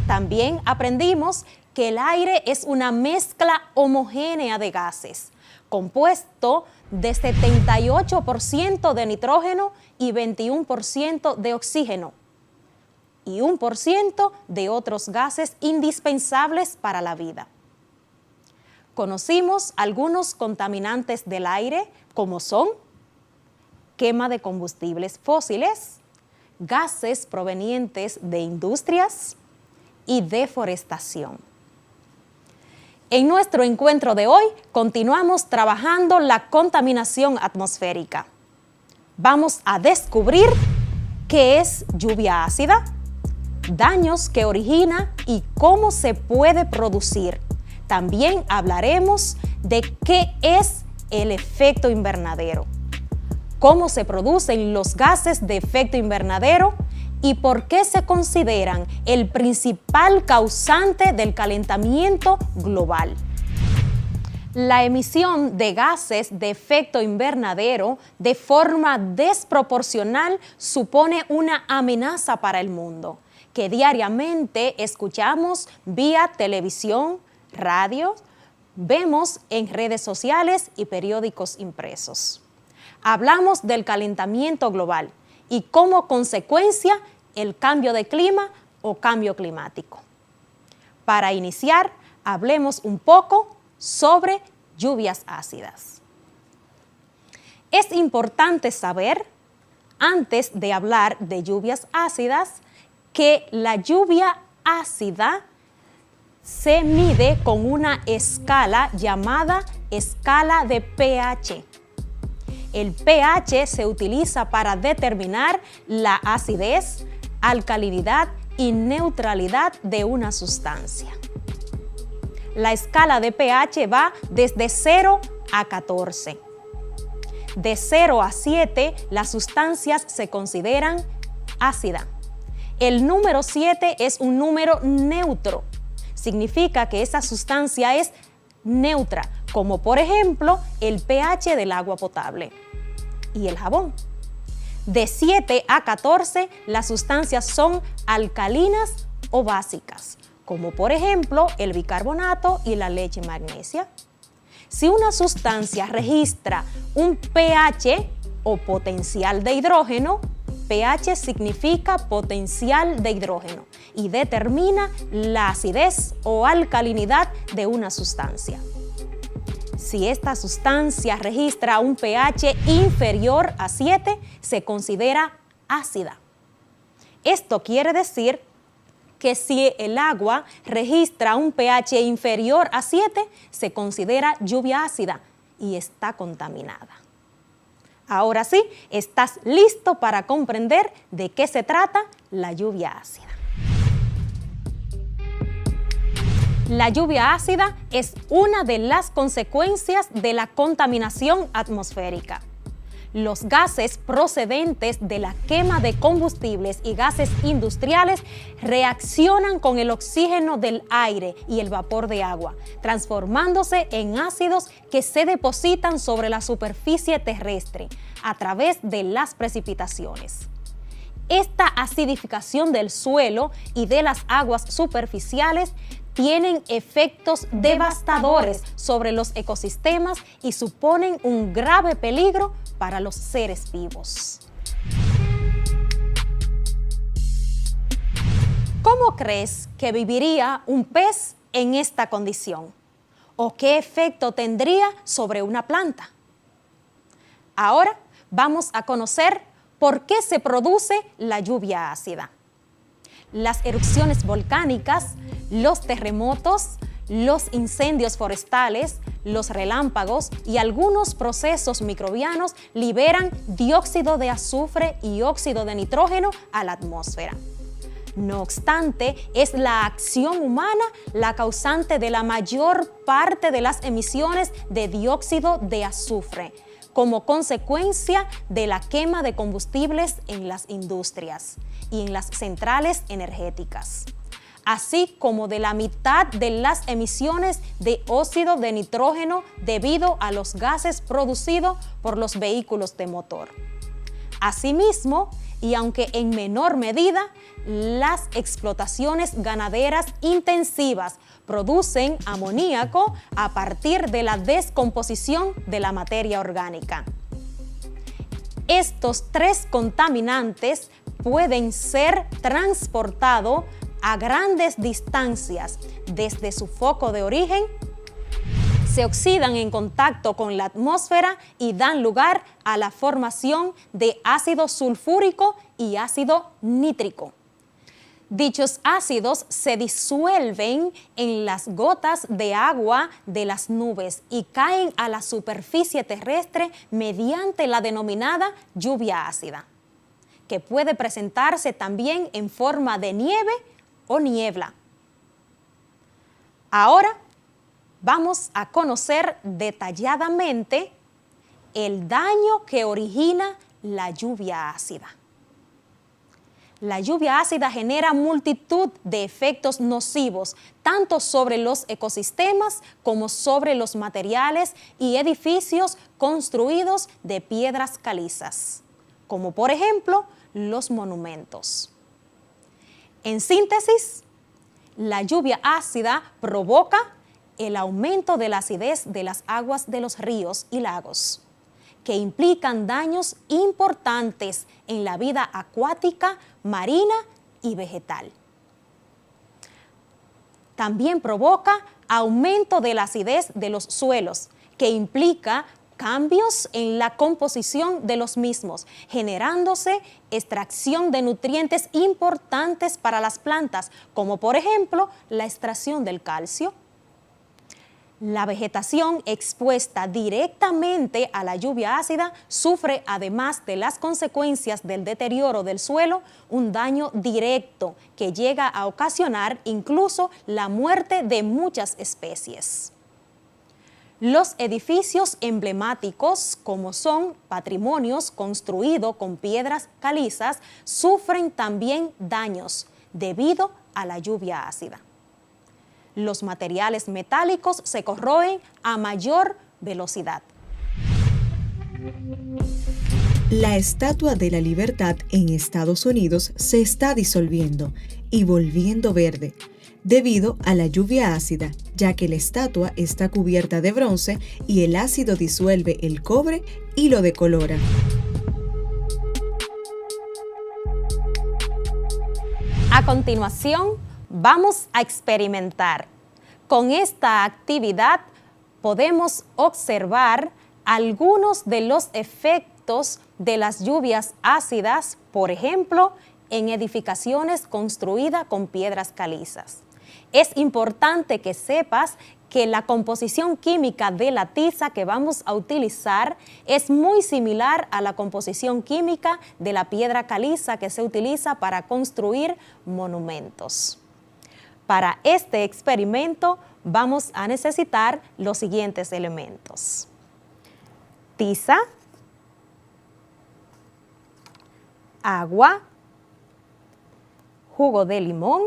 También aprendimos que el aire es una mezcla homogénea de gases, compuesto de 78% de nitrógeno y 21% de oxígeno. y 1% de otros gases indispensables para la vida. Conocimos algunos contaminantes del aire como son quema de combustibles fósiles, gases provenientes de industrias y deforestación. En nuestro encuentro de hoy continuamos trabajando la contaminación atmosférica. Vamos a descubrir qué es lluvia ácida, daños que origina y cómo se puede producir. También hablaremos de qué es el efecto invernadero, cómo se producen los gases de efecto invernadero y por qué se consideran el principal causante del calentamiento global. La emisión de gases de efecto invernadero de forma desproporcional supone una amenaza para el mundo, que diariamente escuchamos vía televisión, radio, vemos en redes sociales y periódicos impresos. Hablamos del calentamiento global y como consecuencia el cambio de clima o cambio climático. Para iniciar, hablemos un poco sobre lluvias ácidas. Es importante saber, antes de hablar de lluvias ácidas, que la lluvia ácida se mide con una escala llamada escala de pH. El pH se utiliza para determinar la acidez, alcalinidad y neutralidad de una sustancia. La escala de pH va desde 0 a 14. De 0 a 7, las sustancias se consideran ácidas. El número 7 es un número neutro. Significa que esa sustancia es neutra, como por ejemplo el pH del agua potable y el jabón. De 7 a 14, las sustancias son alcalinas o básicas, como por ejemplo el bicarbonato y la leche magnesia. Si una sustancia registra un pH o potencial de hidrógeno, pH significa potencial de hidrógeno y determina la acidez o alcalinidad de una sustancia. Si esta sustancia registra un pH inferior a 7, se considera ácida. Esto quiere decir que si el agua registra un pH inferior a 7, se considera lluvia ácida y está contaminada. Ahora sí, estás listo para comprender de qué se trata la lluvia ácida. La lluvia ácida es una de las consecuencias de la contaminación atmosférica. Los gases procedentes de la quema de combustibles y gases industriales reaccionan con el oxígeno del aire y el vapor de agua, transformándose en ácidos que se depositan sobre la superficie terrestre a través de las precipitaciones. Esta acidificación del suelo y de las aguas superficiales tienen efectos devastadores sobre los ecosistemas y suponen un grave peligro para los seres vivos. ¿Cómo crees que viviría un pez en esta condición? ¿O qué efecto tendría sobre una planta? Ahora vamos a conocer por qué se produce la lluvia ácida. Las erupciones volcánicas, los terremotos, los incendios forestales, los relámpagos y algunos procesos microbianos liberan dióxido de azufre y óxido de nitrógeno a la atmósfera. No obstante, es la acción humana la causante de la mayor parte de las emisiones de dióxido de azufre, como consecuencia de la quema de combustibles en las industrias y en las centrales energéticas, así como de la mitad de las emisiones de óxido de nitrógeno debido a los gases producidos por los vehículos de motor. Asimismo, y aunque en menor medida, las explotaciones ganaderas intensivas producen amoníaco a partir de la descomposición de la materia orgánica. Estos tres contaminantes pueden ser transportados a grandes distancias desde su foco de origen, se oxidan en contacto con la atmósfera y dan lugar a la formación de ácido sulfúrico y ácido nítrico. Dichos ácidos se disuelven en las gotas de agua de las nubes y caen a la superficie terrestre mediante la denominada lluvia ácida, que puede presentarse también en forma de nieve o niebla. Ahora vamos a conocer detalladamente el daño que origina la lluvia ácida. La lluvia ácida genera multitud de efectos nocivos, tanto sobre los ecosistemas como sobre los materiales y edificios construidos de piedras calizas, como por ejemplo los monumentos. En síntesis, la lluvia ácida provoca el aumento de la acidez de las aguas de los ríos y lagos, que implican daños importantes en la vida acuática, marina y vegetal. También provoca aumento de la acidez de los suelos, que implica cambios en la composición de los mismos, generándose extracción de nutrientes importantes para las plantas, como por ejemplo la extracción del calcio. La vegetación expuesta directamente a la lluvia ácida sufre, además de las consecuencias del deterioro del suelo, un daño directo que llega a ocasionar incluso la muerte de muchas especies. Los edificios emblemáticos, como son patrimonios construidos con piedras calizas, sufren también daños debido a la lluvia ácida. Los materiales metálicos se corroen a mayor velocidad. La Estatua de la Libertad en Estados Unidos se está disolviendo y volviendo verde debido a la lluvia ácida, ya que la estatua está cubierta de bronce y el ácido disuelve el cobre y lo decolora. A continuación, vamos a experimentar. Con esta actividad podemos observar algunos de los efectos de las lluvias ácidas, por ejemplo, en edificaciones construidas con piedras calizas. Es importante que sepas que la composición química de la tiza que vamos a utilizar es muy similar a la composición química de la piedra caliza que se utiliza para construir monumentos. Para este experimento vamos a necesitar los siguientes elementos: tiza, agua, jugo de limón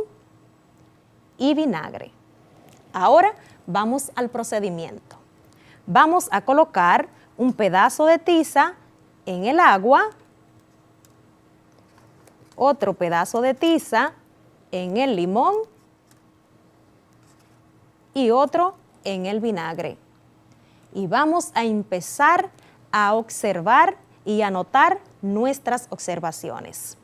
y vinagre. Ahora vamos al procedimiento. Vamos a colocar un pedazo de tiza en el agua, otro pedazo de tiza en el limón y otro en el vinagre. Y vamos a empezar a observar y anotar nuestras observaciones.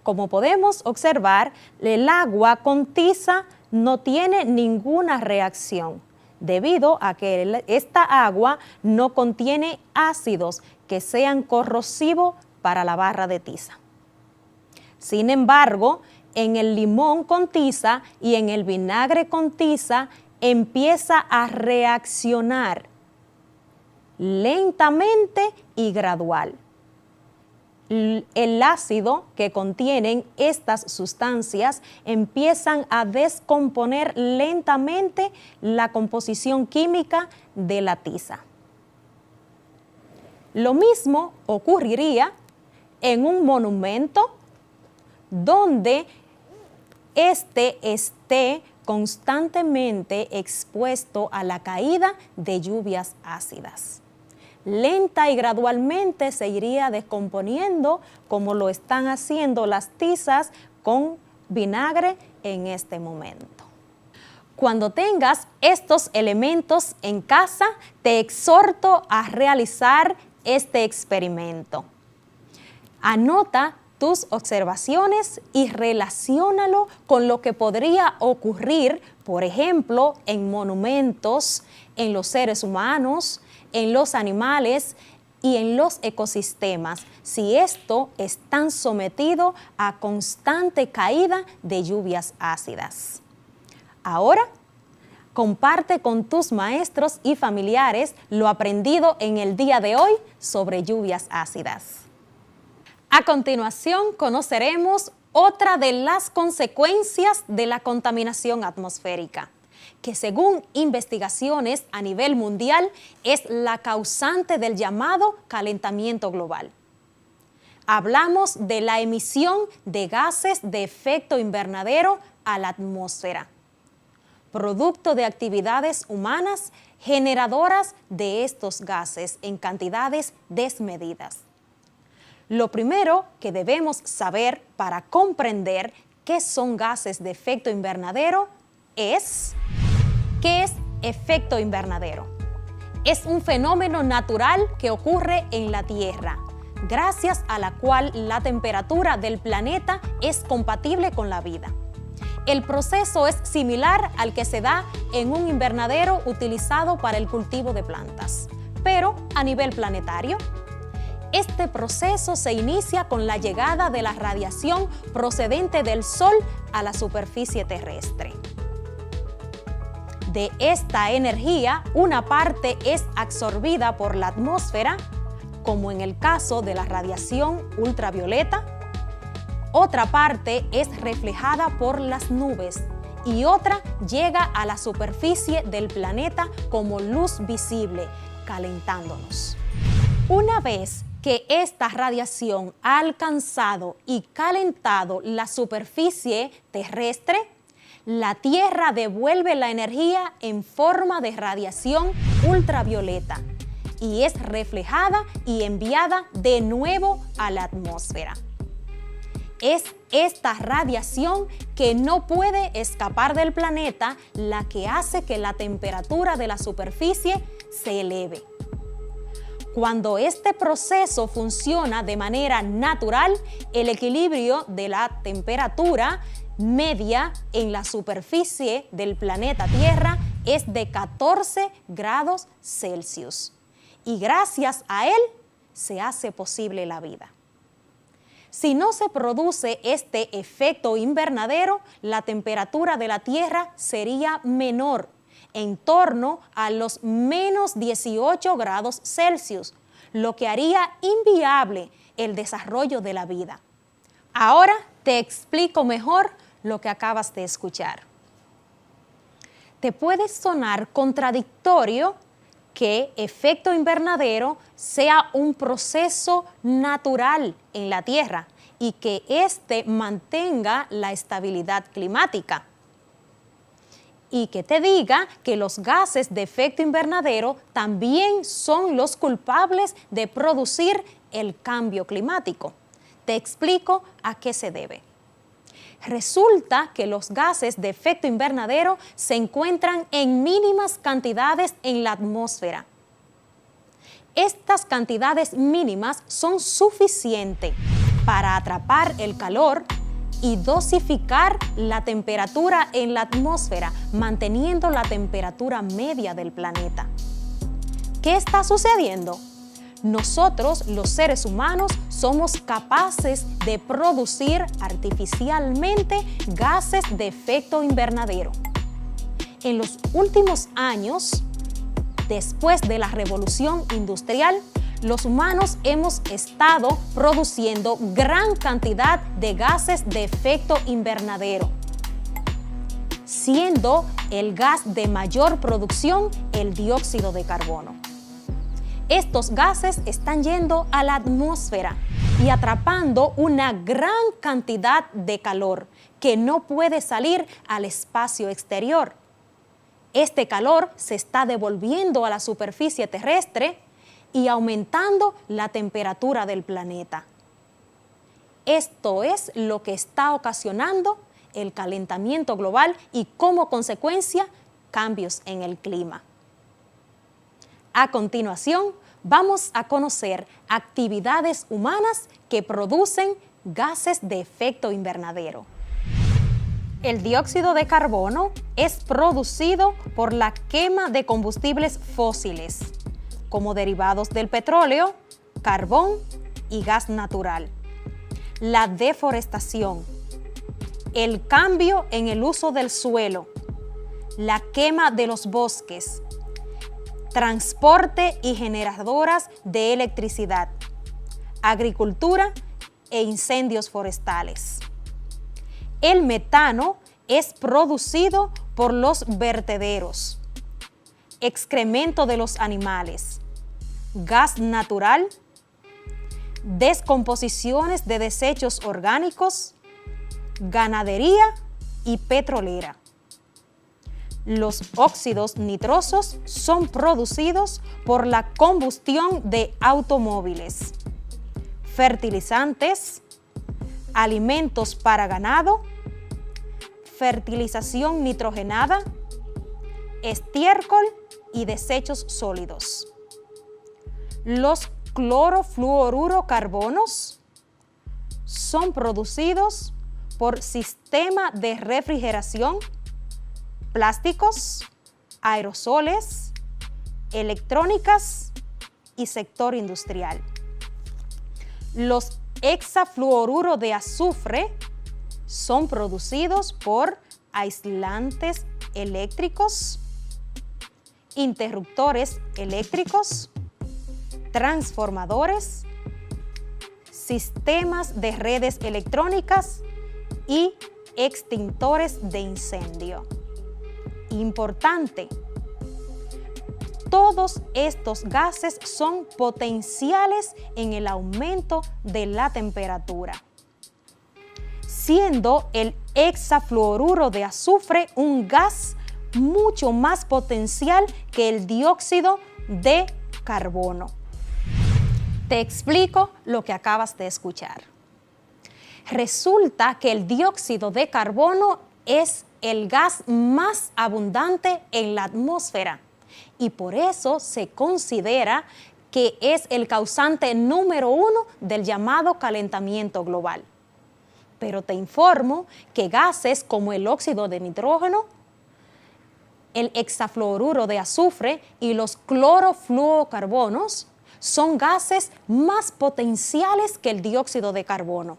Como podemos observar, el agua con tiza no tiene ninguna reacción, debido a que esta agua no contiene ácidos que sean corrosivos para la barra de tiza. Sin embargo, en el limón con tiza y en el vinagre con tiza empieza a reaccionar lentamente y gradual. El ácido que contienen estas sustancias empiezan a descomponer lentamente la composición química de la tiza. Lo mismo ocurriría en un monumento donde éste esté constantemente expuesto a la caída de lluvias ácidas. Lenta y gradualmente se iría descomponiendo como lo están haciendo las tizas con vinagre en este momento. Cuando tengas estos elementos en casa, te exhorto a realizar este experimento. Anota tus observaciones y relaciónalo con lo que podría ocurrir, por ejemplo, en monumentos, en los seres humanos, en los animales y en los ecosistemas, si estos están sometidos a constante caída de lluvias ácidas. Ahora, comparte con tus maestros y familiares lo aprendido en el día de hoy sobre lluvias ácidas. A continuación, conoceremos otra de las consecuencias de la contaminación atmosférica, que según investigaciones a nivel mundial es la causante del llamado calentamiento global. Hablamos de la emisión de gases de efecto invernadero a la atmósfera, producto de actividades humanas generadoras de estos gases en cantidades desmedidas. Lo primero que debemos saber para comprender qué son gases de efecto invernadero es: ¿qué es efecto invernadero? Es un fenómeno natural que ocurre en la Tierra, gracias a la cual la temperatura del planeta es compatible con la vida. El proceso es similar al que se da en un invernadero utilizado para el cultivo de plantas, pero a nivel planetario. Este proceso se inicia con la llegada de la radiación procedente del Sol a la superficie terrestre. De esta energía, una parte es absorbida por la atmósfera, como en el caso de la radiación ultravioleta. Otra parte es reflejada por las nubes y otra llega a la superficie del planeta como luz visible, calentándonos. Una vez que esta radiación ha alcanzado y calentado la superficie terrestre, la Tierra devuelve la energía en forma de radiación ultravioleta y es reflejada y enviada de nuevo a la atmósfera. Es esta radiación que no puede escapar del planeta la que hace que la temperatura de la superficie se eleve. Cuando este proceso funciona de manera natural, el equilibrio de la temperatura media en la superficie del planeta Tierra es de 14 grados Celsius y gracias a él se hace posible la vida. Si no se produce este efecto invernadero, la temperatura de la Tierra sería menor, en torno a los menos 18 grados Celsius, lo que haría inviable el desarrollo de la vida. Ahora te explico mejor lo que acabas de escuchar. Te puede sonar contradictorio que efecto invernadero sea un proceso natural en la Tierra y que éste mantenga la estabilidad climática. Y que te diga que los gases de efecto invernadero también son los culpables de producir el cambio climático. Te explico a qué se debe. Resulta que los gases de efecto invernadero se encuentran en mínimas cantidades en la atmósfera. Estas cantidades mínimas son suficientes para atrapar el calor y dosificar la temperatura en la atmósfera, manteniendo la temperatura media del planeta. ¿Qué está sucediendo? Nosotros, los seres humanos, somos capaces de producir artificialmente gases de efecto invernadero. En los últimos años, después de la revolución industrial, los humanos hemos estado produciendo gran cantidad de gases de efecto invernadero, siendo el gas de mayor producción el dióxido de carbono. Estos gases están yendo a la atmósfera y atrapando una gran cantidad de calor que no puede salir al espacio exterior. Este calor se está devolviendo a la superficie terrestre y aumentando la temperatura del planeta. Esto es lo que está ocasionando el calentamiento global y como consecuencia cambios en el clima. A continuación, vamos a conocer actividades humanas que producen gases de efecto invernadero. El dióxido de carbono es producido por la quema de combustibles fósiles, como derivados del petróleo, carbón y gas natural. La deforestación, el cambio en el uso del suelo, la quema de los bosques, transporte y generadoras de electricidad, agricultura e incendios forestales. El metano es producido por los vertederos, excremento de los animales, gas natural, descomposiciones de desechos orgánicos, ganadería y petrolera. Los óxidos nitrosos son producidos por la combustión de automóviles, fertilizantes, alimentos para ganado, fertilización nitrogenada, estiércol y desechos sólidos. Los clorofluorurocarbonos son producidos por sistema de refrigeración, plásticos, aerosoles, electrónicas y sector industrial. Los hexafluoruro de azufre son producidos por aislantes eléctricos, interruptores eléctricos, transformadores, sistemas de redes electrónicas y extintores de incendio. Importante, todos estos gases son potenciales en el aumento de la temperatura, siendo el hexafluoruro de azufre un gas mucho más potencial que el dióxido de carbono. Te explico lo que acabas de escuchar. Resulta que el dióxido de carbono es el gas más abundante en la atmósfera y por eso se considera que es el causante número 1 del llamado calentamiento global. Pero te informo que gases como el óxido de nitrógeno, el hexafluoruro de azufre y los clorofluorocarbonos son gases más potenciales que el dióxido de carbono.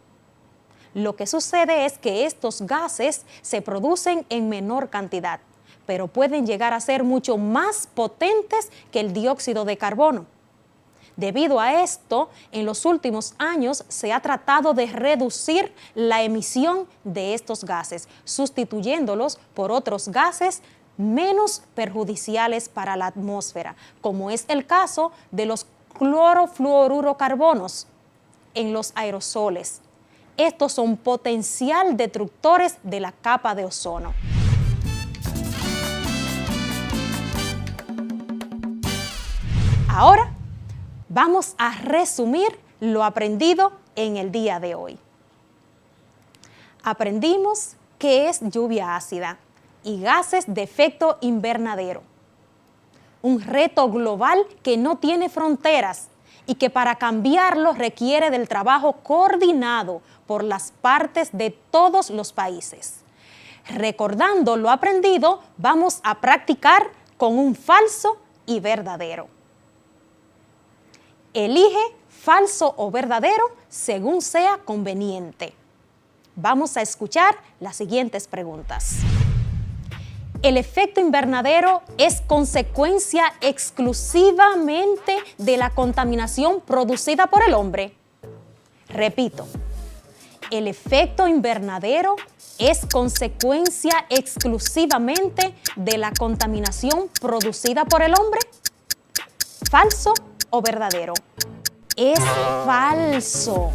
Lo que sucede es que estos gases se producen en menor cantidad, pero pueden llegar a ser mucho más potentes que el dióxido de carbono. Debido a esto, en los últimos años se ha tratado de reducir la emisión de estos gases, sustituyéndolos por otros gases menos perjudiciales para la atmósfera, como es el caso de los clorofluorurocarbonos en los aerosoles. Estos son potencial destructores de la capa de ozono. Ahora vamos a resumir lo aprendido en el día de hoy. Aprendimos qué es lluvia ácida y gases de efecto invernadero. Un reto global que no tiene fronteras y que para cambiarlo requiere del trabajo coordinado por las partes de todos los países. Recordando lo aprendido, vamos a practicar con un falso y verdadero. Elige falso o verdadero según sea conveniente. Vamos a escuchar las siguientes preguntas. ¿El efecto invernadero es consecuencia exclusivamente de la contaminación producida por el hombre? Repito, ¿el efecto invernadero es consecuencia exclusivamente de la contaminación producida por el hombre? ¿Falso o verdadero? Es falso,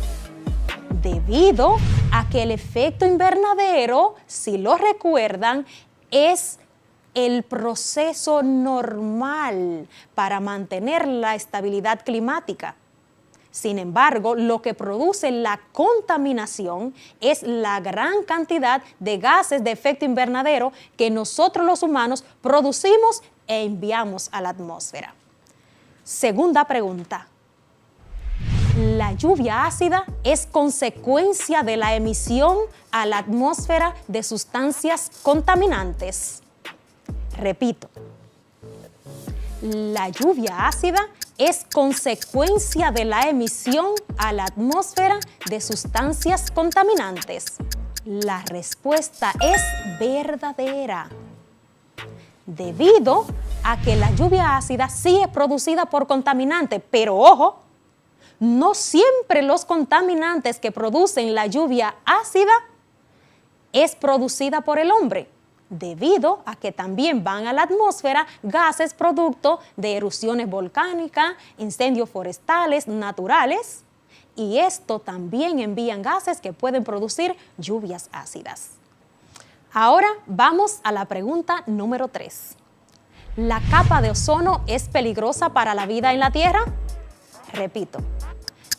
debido a que el efecto invernadero, si lo recuerdan, es el proceso normal para mantener la estabilidad climática. Sin embargo, lo que produce la contaminación es la gran cantidad de gases de efecto invernadero que nosotros los humanos producimos e enviamos a la atmósfera. Segunda pregunta. La lluvia ácida es consecuencia de la emisión a la atmósfera de sustancias contaminantes. Repito, la lluvia ácida es consecuencia de la emisión a la atmósfera de sustancias contaminantes. La respuesta es verdadera. Debido a que la lluvia ácida sí es producida por contaminantes, pero ojo, no siempre los contaminantes que producen la lluvia ácida es producida por el hombre, debido a que también van a la atmósfera gases producto de erupciones volcánicas, incendios forestales naturales, y esto también envían gases que pueden producir lluvias ácidas. Ahora vamos a la pregunta número 3. ¿La capa de ozono es peligrosa para la vida en la Tierra? Repito,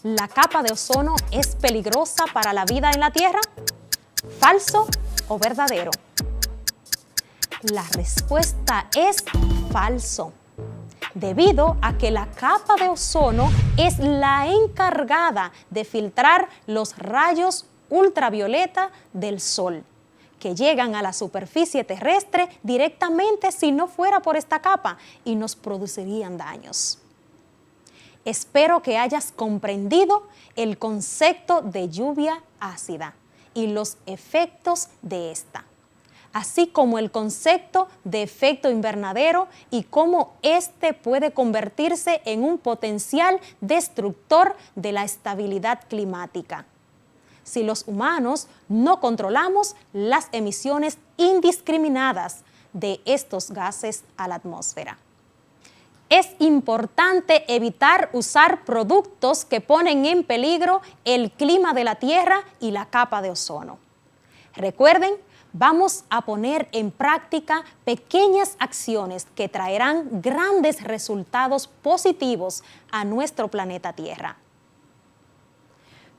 ¿la capa de ozono es peligrosa para la vida en la Tierra? ¿Falso o verdadero? La respuesta es falso, debido a que la capa de ozono es la encargada de filtrar los rayos ultravioleta del Sol, que llegan a la superficie terrestre directamente si no fuera por esta capa y nos producirían daños. Espero que hayas comprendido el concepto de lluvia ácida y los efectos de esta, así como el concepto de efecto invernadero y cómo este puede convertirse en un potencial destructor de la estabilidad climática si los humanos no controlamos las emisiones indiscriminadas de estos gases a la atmósfera. Es importante evitar usar productos que ponen en peligro el clima de la Tierra y la capa de ozono. Recuerden, vamos a poner en práctica pequeñas acciones que traerán grandes resultados positivos a nuestro planeta Tierra.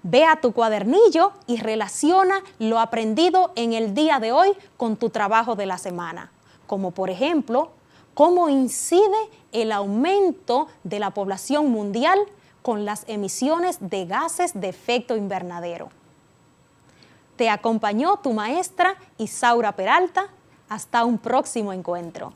Ve a tu cuadernillo y relaciona lo aprendido en el día de hoy con tu trabajo de la semana, como por ejemplo, cómo incide el aumento de la población mundial con las emisiones de gases de efecto invernadero. Te acompañó tu maestra Isaura Peralta. Hasta un próximo encuentro.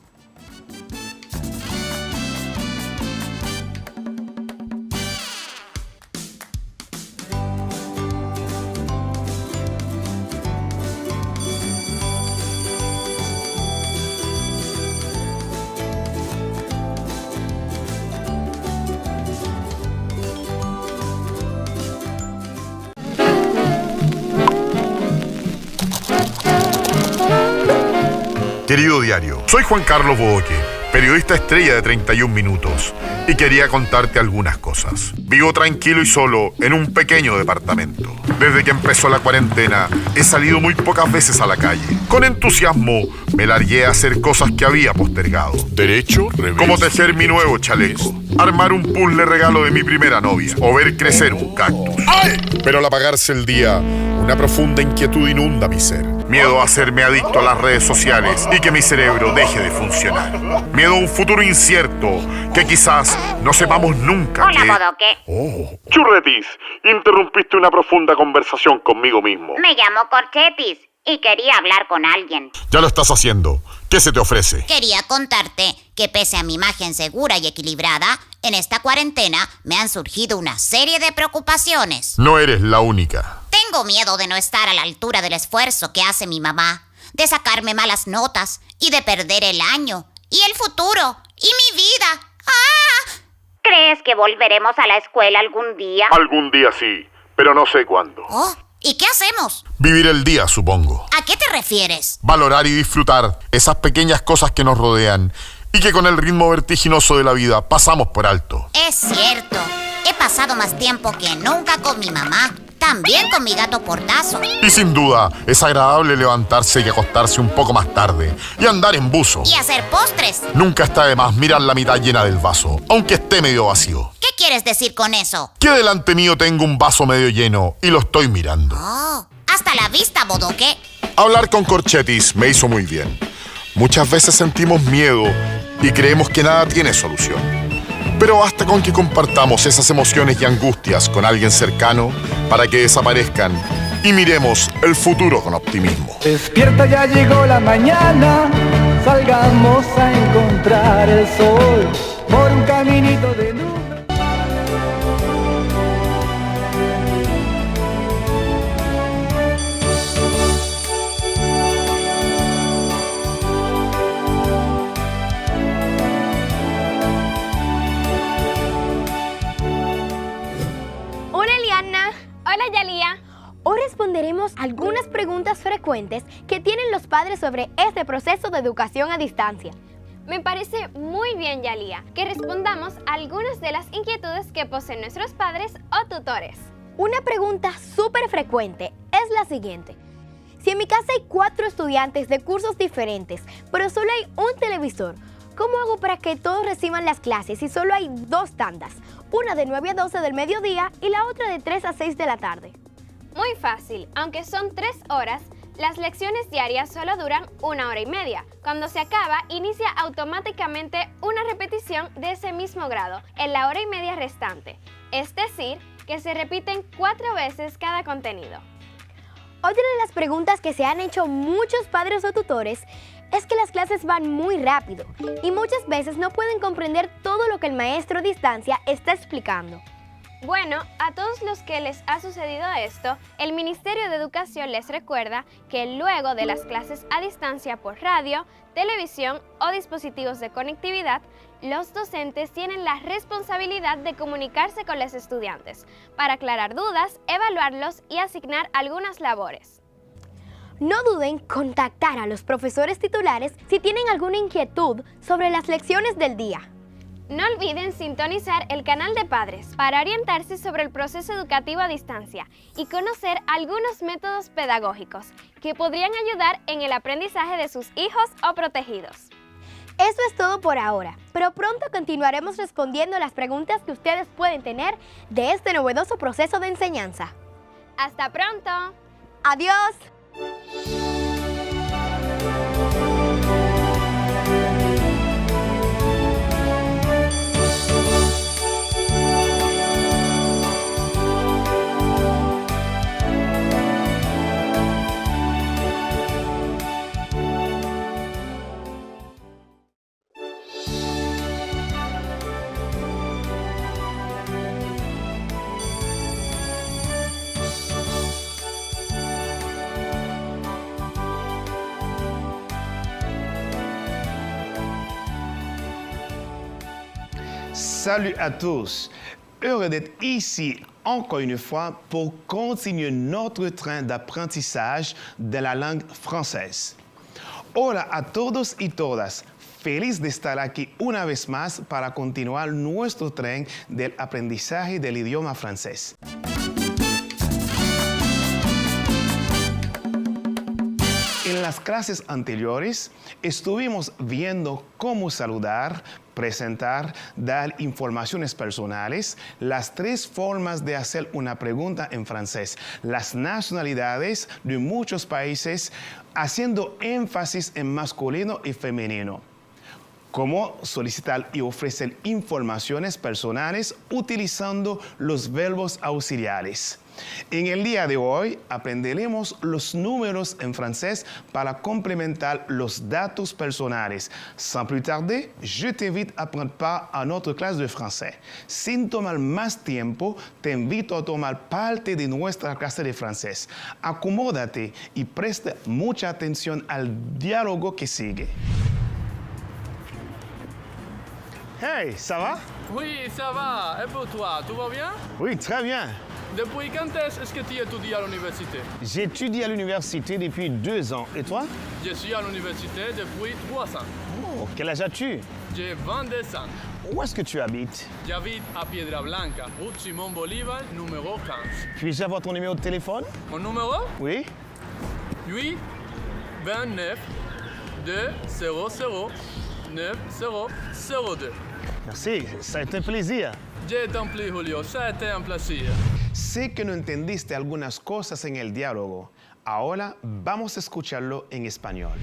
Querido diario, soy Juan Carlos Bodoque, periodista estrella de 31 Minutos, y quería contarte algunas cosas. Vivo tranquilo y solo en un pequeño departamento. Desde que empezó la cuarentena, he salido muy pocas veces a la calle. Con entusiasmo, me largué a hacer cosas que había postergado. Derecho, revés. Como tejer mi nuevo chaleco, armar un puzzle regalo de mi primera novia, o ver crecer un cactus. ¡Ay! Pero al apagarse el día, una profunda inquietud inunda mi ser. Miedo a hacerme adicto a las redes sociales y que mi cerebro deje de funcionar. Miedo a un futuro incierto que quizás no sepamos nunca. Hola, Bodoque. Oh. Churretis, interrumpiste una profunda conversación conmigo mismo. Me llamo Corchetis y quería hablar con alguien. Ya lo estás haciendo. ¿Qué se te ofrece? Quería contarte que pese a mi imagen segura y equilibrada, en esta cuarentena me han surgido una serie de preocupaciones. No eres la única. Tengo miedo de no estar a la altura del esfuerzo que hace mi mamá, de sacarme malas notas y de perder el año, y el futuro, y mi vida. ¡Ah! ¿Crees que volveremos a la escuela algún día? Algún día sí, pero no sé cuándo. Oh, ¿y qué hacemos? Vivir el día, supongo. ¿A qué te refieres? Valorar y disfrutar esas pequeñas cosas que nos rodean y que con el ritmo vertiginoso de la vida pasamos por alto. Es cierto. He pasado más tiempo que nunca con mi mamá. También con mi gato Portazo. Y sin duda, es agradable levantarse y acostarse un poco más tarde y andar en buzo. Y hacer postres. Nunca está de más mirar la mitad llena del vaso, aunque esté medio vacío. ¿Qué quieres decir con eso? Que delante mío tengo un vaso medio lleno y lo estoy mirando. Oh, hasta la vista, Bodoque. Hablar con Corchetis me hizo muy bien. Muchas veces sentimos miedo y creemos que nada tiene solución. pero basta con que compartamos esas emociones y angustias con alguien cercano para que desaparezcan y miremos el futuro con optimismo. Despierta, ya llegó la mañana, salgamos a encontrar el sol por un caminito de nubes. Hola Eliana. Hola Yalía. Hoy responderemos algunas preguntas frecuentes que tienen los padres sobre este proceso de educación a distancia. Me parece muy bien, Yalía, que respondamos algunas de las inquietudes que poseen nuestros padres o tutores. Una pregunta súper frecuente es la siguiente. Si en mi casa hay 4 estudiantes de cursos diferentes, pero solo hay un televisor, ¿cómo hago para que todos reciban las clases si solo hay 2 tandas? Una de 9 a 12 del mediodía y la otra de 3 a 6 de la tarde. Muy fácil, aunque son 3 horas, las lecciones diarias solo duran 1 hora y media. Cuando se acaba, inicia automáticamente una repetición de ese mismo grado en la hora y media restante. Es decir, que se repiten 4 veces cada contenido. Otra de las preguntas que se han hecho muchos padres o tutores es que las clases van muy rápido y muchas veces no pueden comprender todo lo que el maestro a distancia está explicando. Bueno, a todos los que les ha sucedido esto, el Ministerio de Educación les recuerda que luego de las clases a distancia por radio, televisión o dispositivos de conectividad, los docentes tienen la responsabilidad de comunicarse con los estudiantes para aclarar dudas, evaluarlos y asignar algunas labores. No duden en contactar a los profesores titulares si tienen alguna inquietud sobre las lecciones del día. No olviden sintonizar el canal de padres para orientarse sobre el proceso educativo a distancia y conocer algunos métodos pedagógicos que podrían ayudar en el aprendizaje de sus hijos o protegidos. Eso es todo por ahora, pero pronto continuaremos respondiendo las preguntas que ustedes pueden tener de este novedoso proceso de enseñanza. ¡Hasta pronto! ¡Adiós! Salut à tous! Heureux d'être ici encore une fois pour continuer notre train d'apprentissage de la langue française. Hola a todos y todas. Feliz de estar aquí una vez más para continuar nuestro tren del aprendizaje del idioma francés. En las clases anteriores estuvimos viendo cómo saludar, presentar, dar informaciones personales, las 3 formas de hacer una pregunta en francés, las nacionalidades de muchos países, haciendo énfasis en masculino y femenino. Cómo solicitar y ofrecer informaciones personales utilizando los verbos auxiliares. En el día de hoy aprenderemos los números en francés para complementar los datos personales. Sans plus tarder, je t'invite à prendre part à notre clase de français. Sin tomar más tiempo, te invito a tomar parte de nuestra clase de francés. Acomódate y presta mucha atención al diálogo que sigue. Hey, ça va? Oui, ça va. Et pour toi, tout va bien? Oui, très bien. Depuis quand est-ce que tu étudies à l'université? J'étudie à l'université depuis 2 ans. Et toi? Je suis à l'université depuis 3 ans. Oh, quel âge as-tu? J'ai 22 ans. Où est-ce que tu habites? J'habite à Piedra Blanca, route Simon Bolivar, numéro 15. Puis-je avoir ton numéro de téléphone? Mon numéro? Oui. 8 29 2 00 9002. Merci, ça a été un plaisir. Je t'en prie, Julio, ça a été un plaisir. Sé que no entendiste algunas cosas en el diálogo. Ahora vamos a escucharlo en español.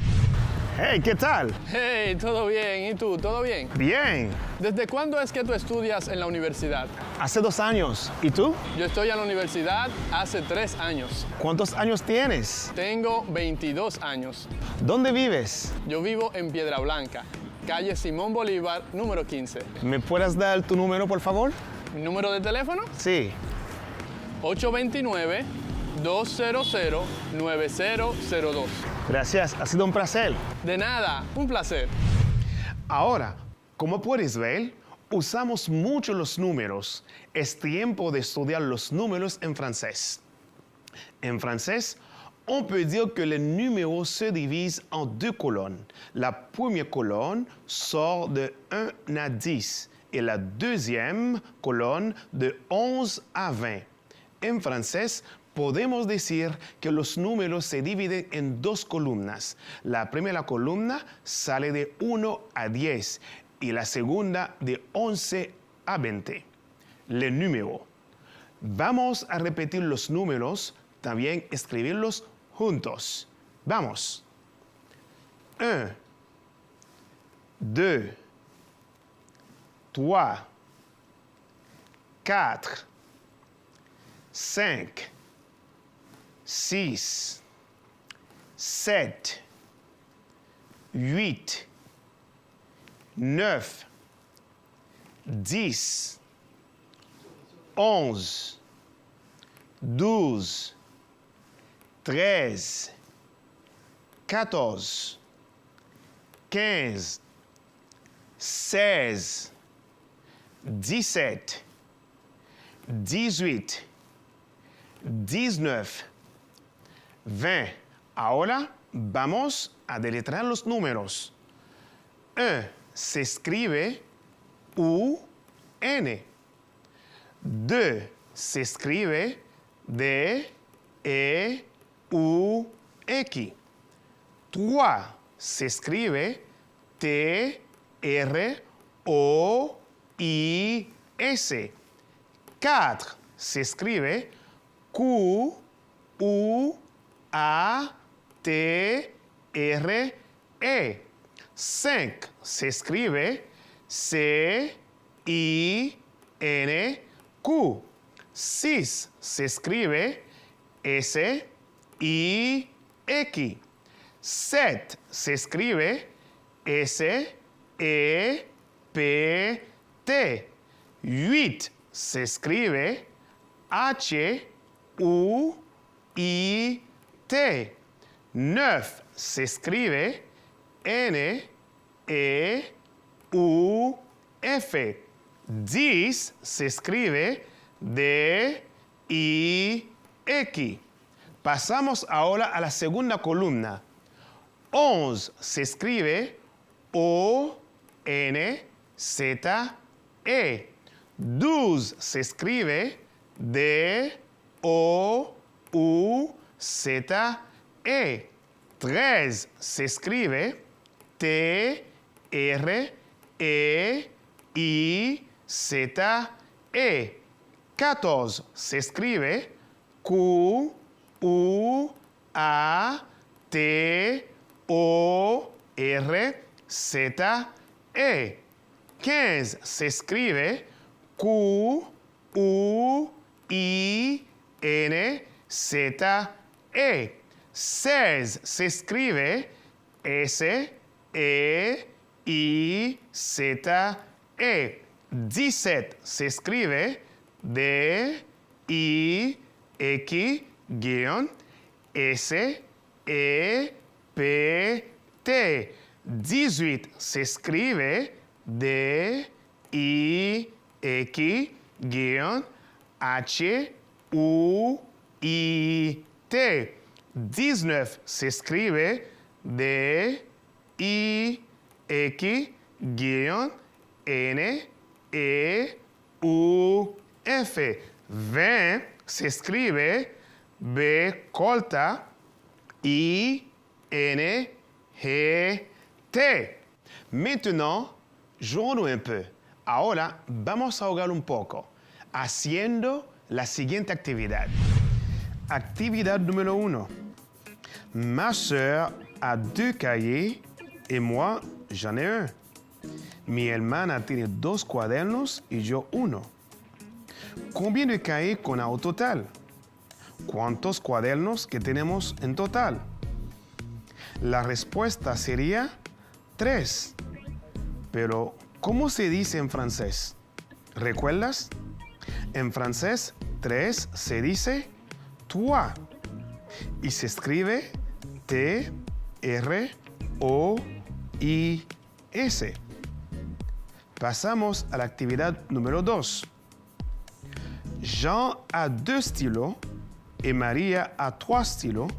Hey, ¿qué tal? Hey, todo bien. ¿Y tú? ¿Todo bien? Bien. ¿Desde cuándo es que tú estudias en la universidad? Hace 2 años. ¿Y tú? Yo estoy en la universidad hace 3 años. ¿Cuántos años tienes? Tengo 22 años. ¿Dónde vives? Yo vivo en Piedra Blanca, calle Simón Bolívar, número 15. ¿Me puedes dar tu número, por favor? ¿Mi número de teléfono? Sí. 829-200-9002. Gracias, ha sido un placer. De nada, un placer. Ahora, como puedes ver, usamos mucho los números. Es tiempo de estudiar los números en francés. En francés, on peut dire que les numéros se divisent en 2 colonnes. La première colonne sort de 1 à 10 et la deuxième colonne de 11 à 20. En francés, podemos decir que los números se dividen en 2 columnas. La primera columna sale de 1 a 10 y la segunda de 11 a 20. Les numéros. Vamos a repetir los números, también escribirlos juntos. Vamos. 1, 2, 3, 4, 5, 6, 7, 8, 9, 10, 11, 12, 13, 14, 15, 16, 17, 18, 19, 20. Ahora vamos a deletrear los números. 1 se escribe U-N. 2 se escribe D-E-U-X. 3 se escribe T-R-O-I-S. 4 se escribe Q-U-A-T-R-E. 5 se escribe C-I-N-Q. 6 se escribe S-I-X. 7 se escribe S-E-P-T. 8 se escribe H-U-I-T. 9 se escribe N-E-U-F. 10 se escribe D-I-X. Pasamos ahora a la segunda columna. 11 se escribe O-N-Z-E. 12 se escribe D-O-U-Z-E. 13 se escribe T-R-E-I-Z-E. 14 se escribe Q-U-A-T-O-R-Z-E. 15 se escribe Q-U-I-N-Z-E. 16 se escribe S-E-I-Z-E. 17 se escribe D-I-X-S-E-P-T. 18 se escribe D-I-X-H-U-I-T. 19 se escribe D-I-X-N-E-U-F. 20 se escribe B corta I-N-G-T. Maintenant, jouons un peu. Ahora vamos a jugar un poco, haciendo la siguiente actividad. Actividad número 1. Ma sœur a 2 cahiers Et moi, j'en ai un. Mi hermana tiene 2 cuadernos y yo 1. Combien de cahiers qu'on a au total? ¿Cuántos cuadernos que tenemos en total? La respuesta sería 3. Pero, ¿cómo se dice en francés? ¿Recuerdas? En francés, 3 se dice trois. Y se escribe T-R-O-I-S. Pasamos a la actividad número 2. Jean a 2 stylos et Maria a 3 stylos.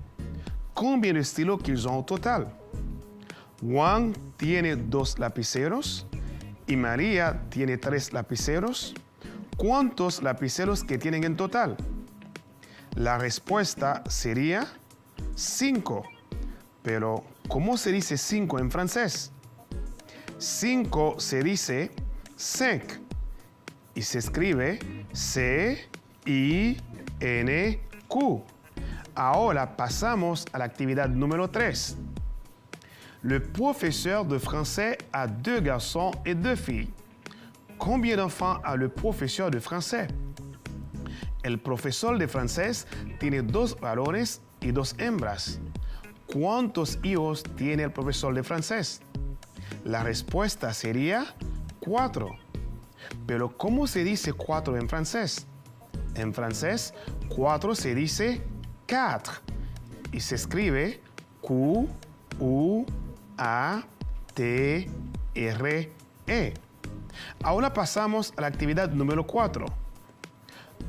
Combien de stylos qu'ils ont au total? Juan tiene 2 lapiceros y María tiene 3 lapiceros. ¿Cuántos lapiceros que tienen en total? La respuesta sería 5. Pero, ¿cómo se dice 5 en francés? 5 se dice 5 y se escribe C-I-N-Q. Ahora pasamos a la actividad número 3. Le professeur de français a 2 garçons et 2 filles. Combien d'enfants a le professeur de français? El profesor de francés tiene 2 varones y 2 hembras. ¿Cuántos hijos tiene el profesor de francés? La respuesta sería 4. Pero ¿cómo se dice 4 en francés? En francés, 4 se dice 4 y se escribe Q-U-A-T-R-E. Ahora pasamos a la actividad número 4.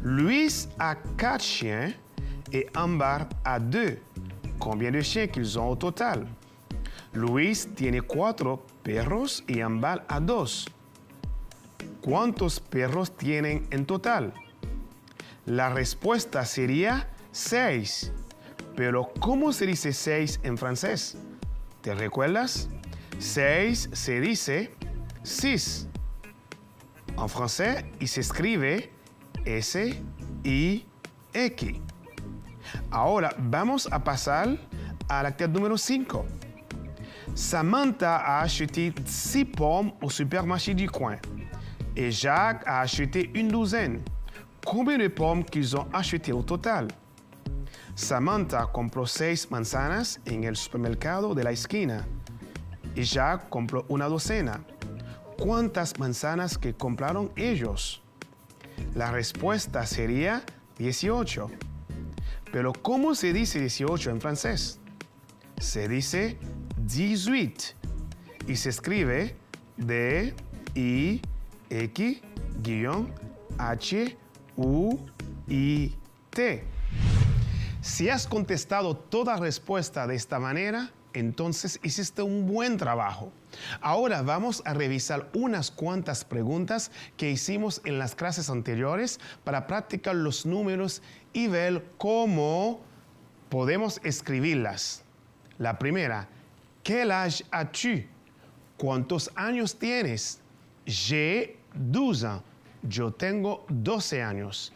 Luis a 4 chiens et Ambar a 2. Combien de chiens qu'ils ont au total? Luis tiene 4 perros y Ambar a 2. ¿Cuántos perros tienen en total? La respuesta sería 6. Pero ¿cómo se dice 6 en francés? ¿Te recuerdas? 6 se dice 6 en francés y se escribe S-I-X. Ahora vamos a pasar a la actividad número 5. Samantha a acheté 6 pommes au supermarché du coin et Jacques a acheté une douzaine. Combien de pommes qu'ils ont acheté au total? Samantha compró 6 manzanas en el supermercado de la esquina y Jacques compró una docena. ¿Cuántas manzanas que compraron ellos? La respuesta sería 18. Pero ¿cómo se dice 18 en francés? Se dice 18 y se escribe D-I-X-H-U-I-T. Si has contestado toda respuesta de esta manera, entonces hiciste un buen trabajo. Ahora vamos a revisar unas cuantas preguntas que hicimos en las clases anteriores para practicar los números y ver cómo podemos escribirlas. La primera, ¿quel âge as-tu? ¿Cuántos años tienes? J'ai 12 ans. Yo tengo 12 años.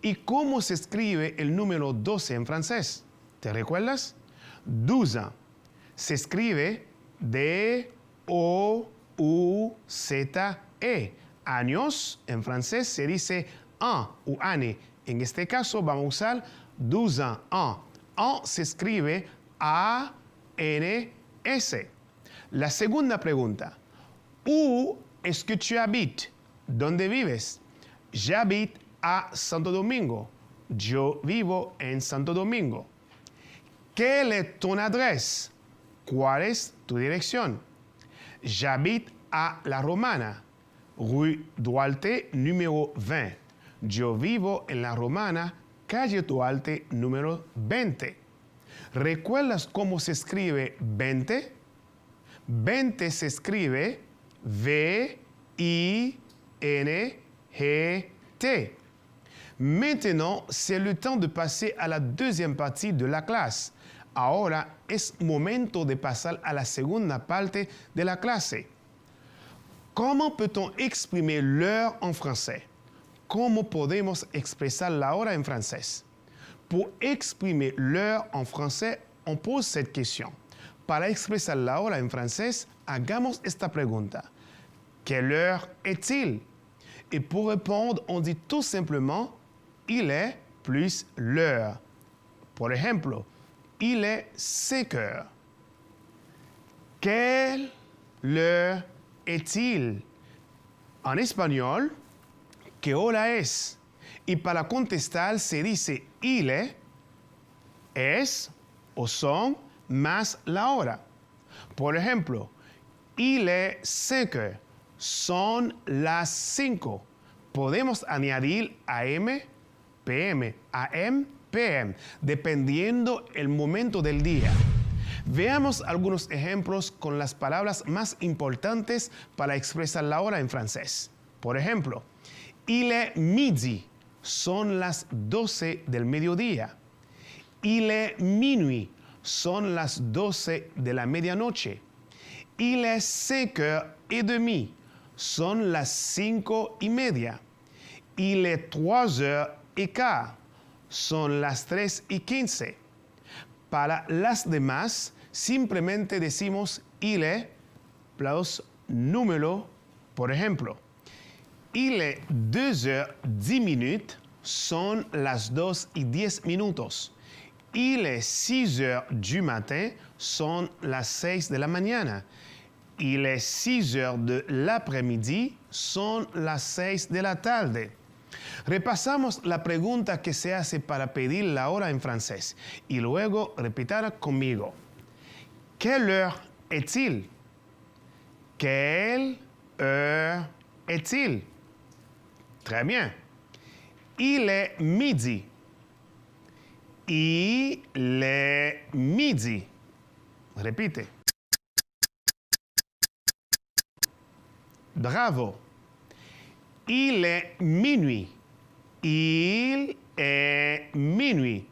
¿Y cómo se escribe el número 12 en francés? ¿Te recuerdas? 12. Se escribe D-O-U-Z-E. Años en francés se dice an o année. En este caso vamos a usar 12 ans. An se escribe A-N-S. La segunda pregunta. Où est-ce que tu habites? ¿Dónde vives? J'habite a Santo Domingo. Yo vivo en Santo Domingo. ¿Quelle est ton adresse? ¿Cuál es tu dirección? J'habite a La Romana, rue Duarte, número 20. Yo vivo en La Romana, calle Duarte, número 20. ¿Recuerdas cómo se escribe 20? 20 se escribe V-I-N-G-T. Maintenant, c'est le temps de passer à la deuxième partie de la clase. Ahora es momento de pasar a la segunda parte de la clase. ¿Cómo peut-on exprimer l'heure en français? ¿Cómo podemos expresar la hora en francés? Pour exprimer l'heure en français, on pose cette question. para expresar la hora en francés, hagamos esta pregunta. Quelle heure est-il? Et pour répondre, on dit tout simplement il est plus l'heure. Por ejemplo, il est 5 heures. Quelle heure est-il? En español, ¿qué hora es? Y para contestar se dice il est, es o son más la hora. Por ejemplo, il est 5 heures. Son las 5. Podemos añadir AM, PM, AM, PM, dependiendo el momento del día. Veamos algunos ejemplos con las palabras más importantes para expresar la hora en francés. Por ejemplo, il est midi, son las 12 del mediodía. Il est minuit, son las 12 de la medianoche. Il est 5h30, son las 5:30. Il est 3h15, son las 3:15. Para las demás, simplemente decimos il est plus número. Por ejemplo, il est 2h10, son las 2:10. Il est 6h du matin, son las 6 de la mañana. Il est 6h de l'après-midi, son las 6 de la tarde. Repasamos la pregunta que se hace para pedir la hora en francés y luego repítala conmigo. Quelle heure est-il? Quelle heure est-il? Très bien. Il est midi. Il est midi. Repite. Bravo. Il est minuit. Il est minuit.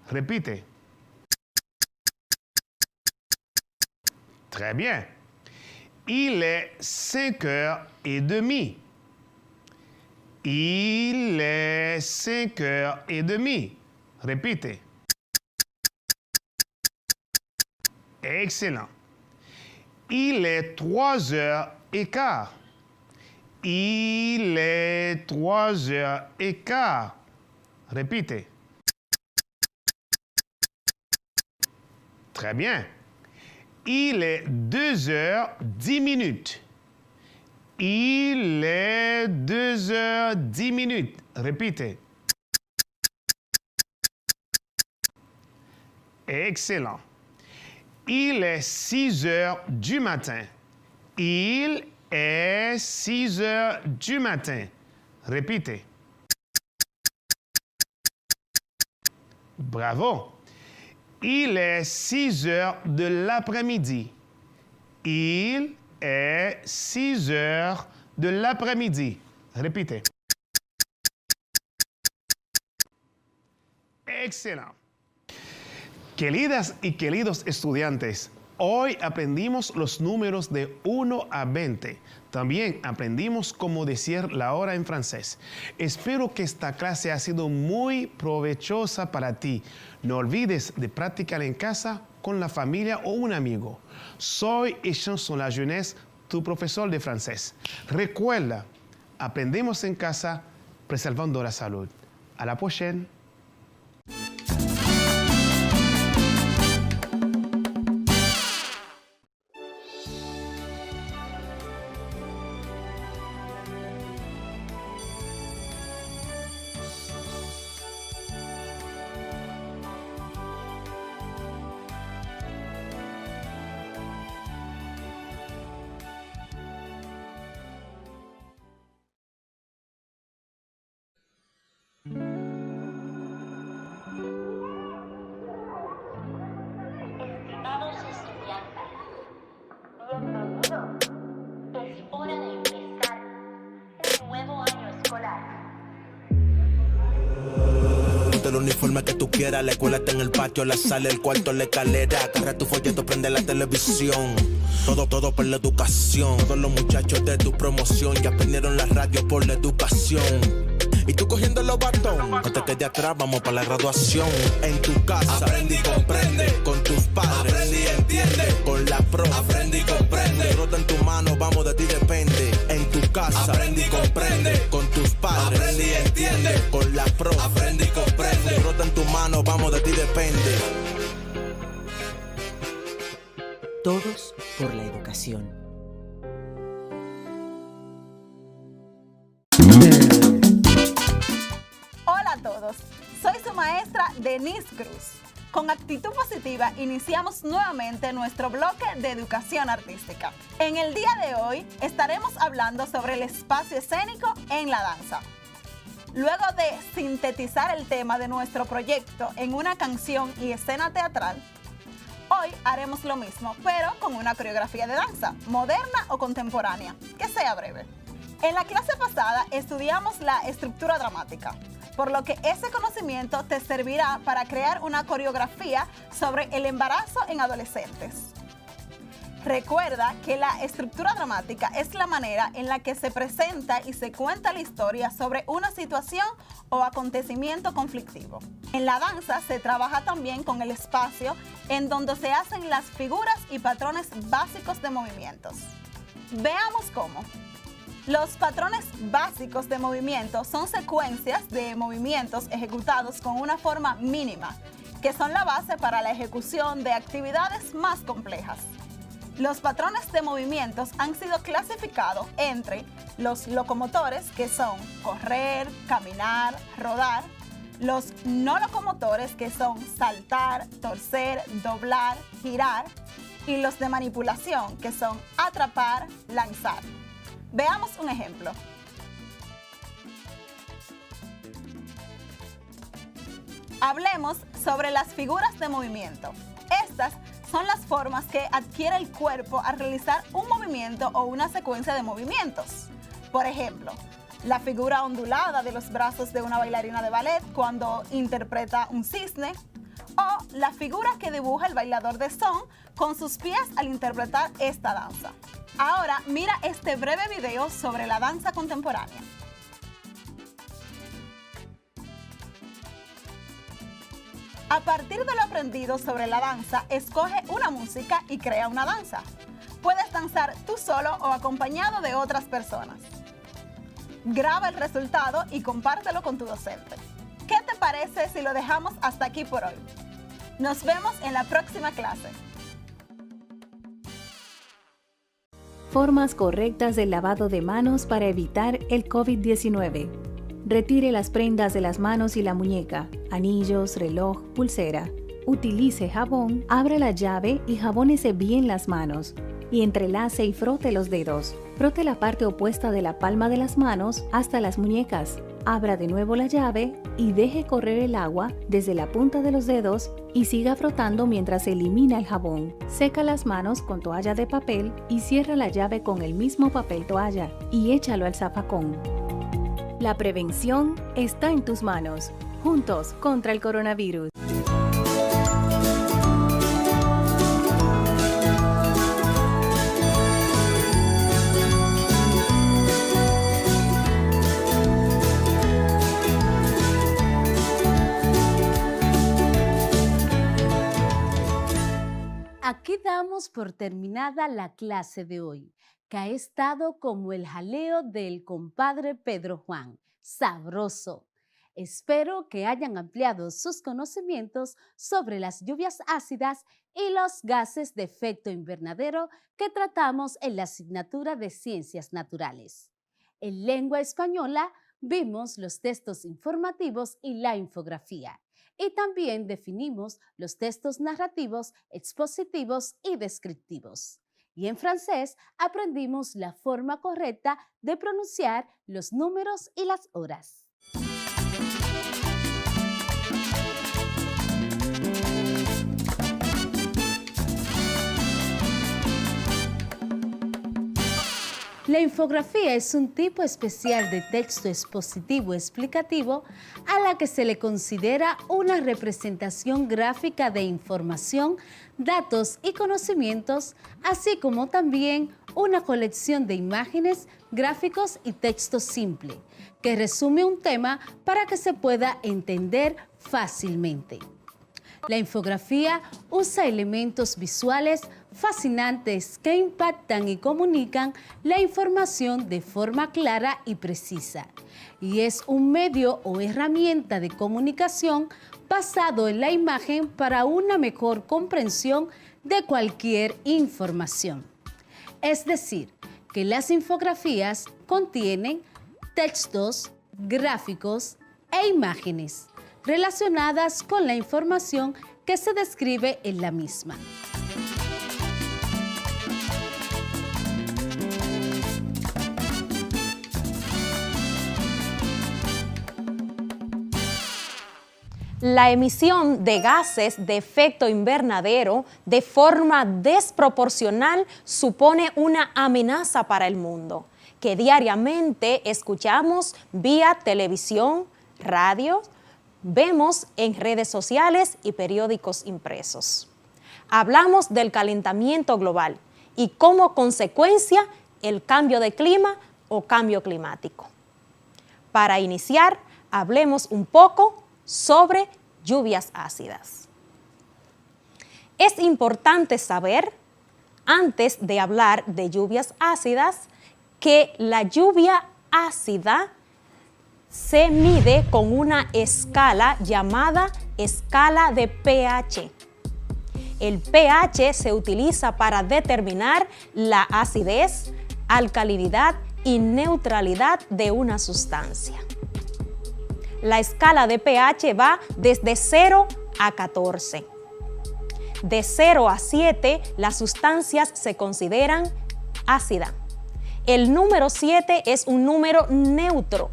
Repite. Très bien. Il est 5h30. Il est 5h30. Repite. Excellent. Il est 3h15. Il est 3h15. Repite. Très bien. Il est 2h10. Il est 2h10. Repite. Excellent. Il est 6h du matin. Il est 6h du matin. Repite. Bravo. Il est 6h de l'après-midi. Il est 6h de l'après-midi. Repite. Excellent. Queridas y queridos estudiantes, hoy aprendimos los números de 1 a 20. También aprendimos cómo decir la hora en francés. Espero que esta clase ha sido muy provechosa para ti. No olvides de practicar en casa con la familia o un amigo. Soy Echanson La Jeunesse, tu profesor de francés. Recuerda, aprendemos en casa preservando la salud. A la próxima. Estimados estudiantes, bienvenidos. Es hora de empezar un nuevo año escolar. Ponte el uniforme que tú quieras, la escuela está en el patio, la sala, el cuarto, la escalera. Agarra tu folleto, prende la televisión. Todo por la educación. Todos los muchachos de tu promoción ya aprendieron la radio por la educación. Y tú cogiendo los batón, no te quedes atrás, vamos para la graduación. En tu casa, aprende y comprende. Con tus padres, aprende y entiende. Con la profe, aprende y comprende. Rota en tu mano, vamos, de ti depende. En tu casa, aprende y comprende. Con tus padres, aprende y entiende. Con la profe, aprende y comprende. Rota en tu mano, vamos, de ti depende. Todos por la educación. Hola a todos, soy su maestra Denise Cruz. Con actitud positiva iniciamos nuevamente nuestro bloque de educación artística. En el día de hoy estaremos hablando sobre el espacio escénico en la danza. Luego de sintetizar el tema de nuestro proyecto en una canción y escena teatral, hoy haremos lo mismo, pero con una coreografía de danza, moderna o contemporánea, que sea breve. En la clase pasada estudiamos la estructura dramática, por lo que ese conocimiento te servirá para crear una coreografía sobre el embarazo en adolescentes. Recuerda que la estructura dramática es la manera en la que se presenta y se cuenta la historia sobre una situación o acontecimiento conflictivo. En la danza se trabaja también con el espacio en donde se hacen las figuras y patrones básicos de movimientos. Veamos cómo. Los patrones básicos de movimiento son secuencias de movimientos ejecutados con una forma mínima, que son la base para la ejecución de actividades más complejas. Los patrones de movimientos han sido clasificados entre los locomotores, que son correr, caminar, rodar, los no locomotores, que son saltar, torcer, doblar, girar, y los de manipulación, que son atrapar, lanzar. Veamos un ejemplo. Hablemos sobre las figuras de movimiento. Estas son las formas que adquiere el cuerpo al realizar un movimiento o una secuencia de movimientos. Por ejemplo, la figura ondulada de los brazos de una bailarina de ballet cuando interpreta un cisne, o la figura que dibuja el bailador de son con sus pies al interpretar esta danza. Ahora mira este breve video sobre la danza contemporánea. A partir de lo aprendido sobre la danza, escoge una música y crea una danza. Puedes danzar tú solo o acompañado de otras personas. Graba el resultado y compártelo con tu docente. ¿Qué te parece si lo dejamos hasta aquí por hoy? Nos vemos en la próxima clase. Formas correctas del lavado de manos para evitar el COVID-19. Retire las prendas de las manos y la muñeca, anillos, reloj, pulsera. Utilice jabón, abra la llave y jabónese bien las manos. Y entrelace y frote los dedos. Frote la parte opuesta de la palma de las manos hasta las muñecas. Abra de nuevo la llave y deje correr el agua desde la punta de los dedos y siga frotando mientras elimina el jabón. Seca las manos con toalla de papel y cierra la llave con el mismo papel toalla y échalo al zafacón. La prevención está en tus manos. Juntos contra el coronavirus. Aquí damos por terminada la clase de hoy, que ha estado como el jaleo del compadre Pedro Juan, sabroso. Espero que hayan ampliado sus conocimientos sobre las lluvias ácidas y los gases de efecto invernadero que tratamos en la asignatura de Ciencias Naturales. En lengua española vimos los textos informativos y la infografía. Y también definimos los textos narrativos, expositivos y descriptivos. Y en francés aprendimos la forma correcta de pronunciar los números y las horas. La infografía es un tipo especial de texto expositivo explicativo a la que se le considera una representación gráfica de información, datos y conocimientos, así como también una colección de imágenes, gráficos y textos simple, que resume un tema para que se pueda entender fácilmente. La infografía usa elementos visuales fascinantes que impactan y comunican la información de forma clara y precisa, y es un medio o herramienta de comunicación basado en la imagen para una mejor comprensión de cualquier información. Es decir, que las infografías contienen textos, gráficos e imágenes relacionadas con la información que se describe en la misma. La emisión de gases de efecto invernadero de forma desproporcional supone una amenaza para el mundo, que diariamente escuchamos vía televisión, radio, vemos en redes sociales y periódicos impresos. Hablamos del calentamiento global y como consecuencia el cambio de clima o cambio climático. Para iniciar, hablemos un poco sobre lluvias ácidas. Es importante saber, antes de hablar de lluvias ácidas, que la lluvia ácida se mide con una escala llamada escala de pH. El pH se utiliza para determinar la acidez, alcalinidad y neutralidad de una sustancia. La escala de pH va desde 0 a 14. De 0 a 7, las sustancias se consideran ácidas. El número 7 es un número neutro.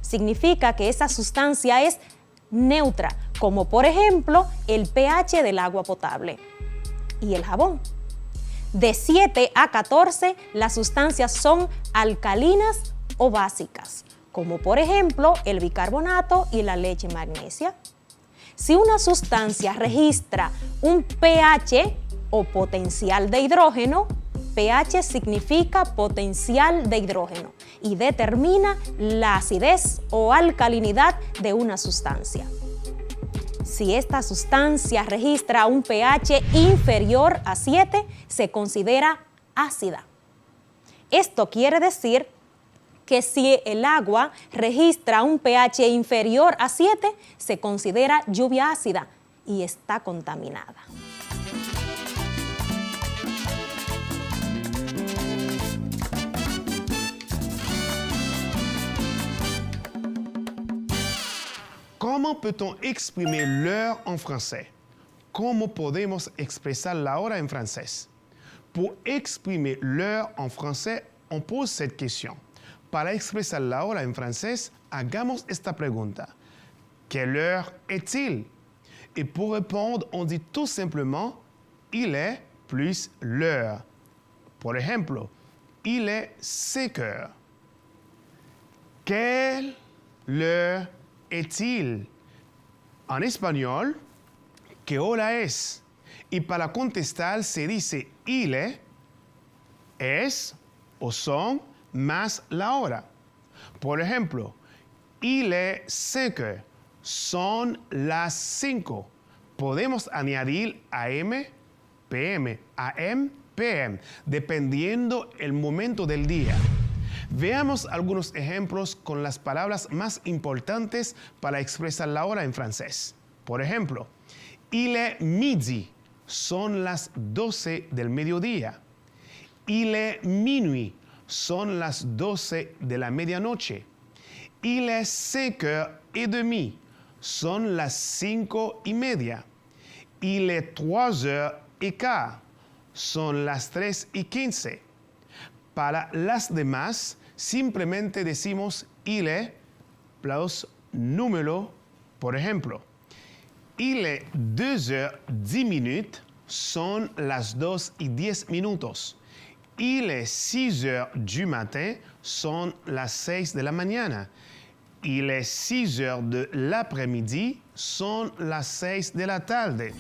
Significa que esa sustancia es neutra, como por ejemplo el pH del agua potable y el jabón. De 7 a 14, las sustancias son alcalinas o básicas, como por ejemplo el bicarbonato y la leche magnesia. Si una sustancia registra un pH o potencial de hidrógeno, pH significa potencial de hidrógeno y determina la acidez o alcalinidad de una sustancia. Si esta sustancia registra un pH inferior a 7, se considera ácida. Esto quiere decir que si el agua registra un pH inferior a 7, se considera lluvia ácida y está contaminada. ¿Cómo peut-on exprimer l'heure en français? ¿Cómo podemos expresar la hora en francés? Pour exprimer l'heure en français, on pose cette question. Para expresar la hora en francés, hagamos esta pregunta. Quelle heure est-il? Et pour répondre, on dit tout simplement il est plus l'heure. Por ejemplo, il est 5 heures. Quelle heure est-il? En español, ¿qué hora es? Y para contestar se dice il est, es o son más la hora. Por ejemplo, il est 5 heures. Son las 5. Podemos añadir AM, PM, AM, PM, dependiendo el momento del día. Veamos algunos ejemplos con las palabras más importantes para expresar la hora en francés. Por ejemplo, il est midi, son las 12 del mediodía. Il est minuit, son las 12 de la medianoche. Il est 5h30, son las 5:30. Il est 3h15, son las 3:15. Para las demás, simplemente decimos il est plus número. Por ejemplo, il est 2h10, son las 2:10. Il est 6h du matin, son las 6 de la mañana. Il est 6h de l'après-midi, son las 6 de la tarde.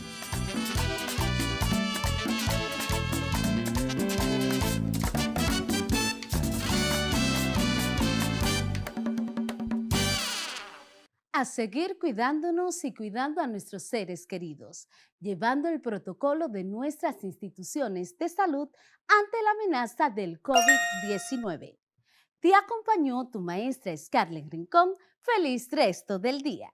a seguir cuidándonos y cuidando a nuestros seres queridos, llevando el protocolo de nuestras instituciones de salud ante la amenaza del COVID-19. Te acompañó tu maestra Scarlett Rincón. Feliz resto del día.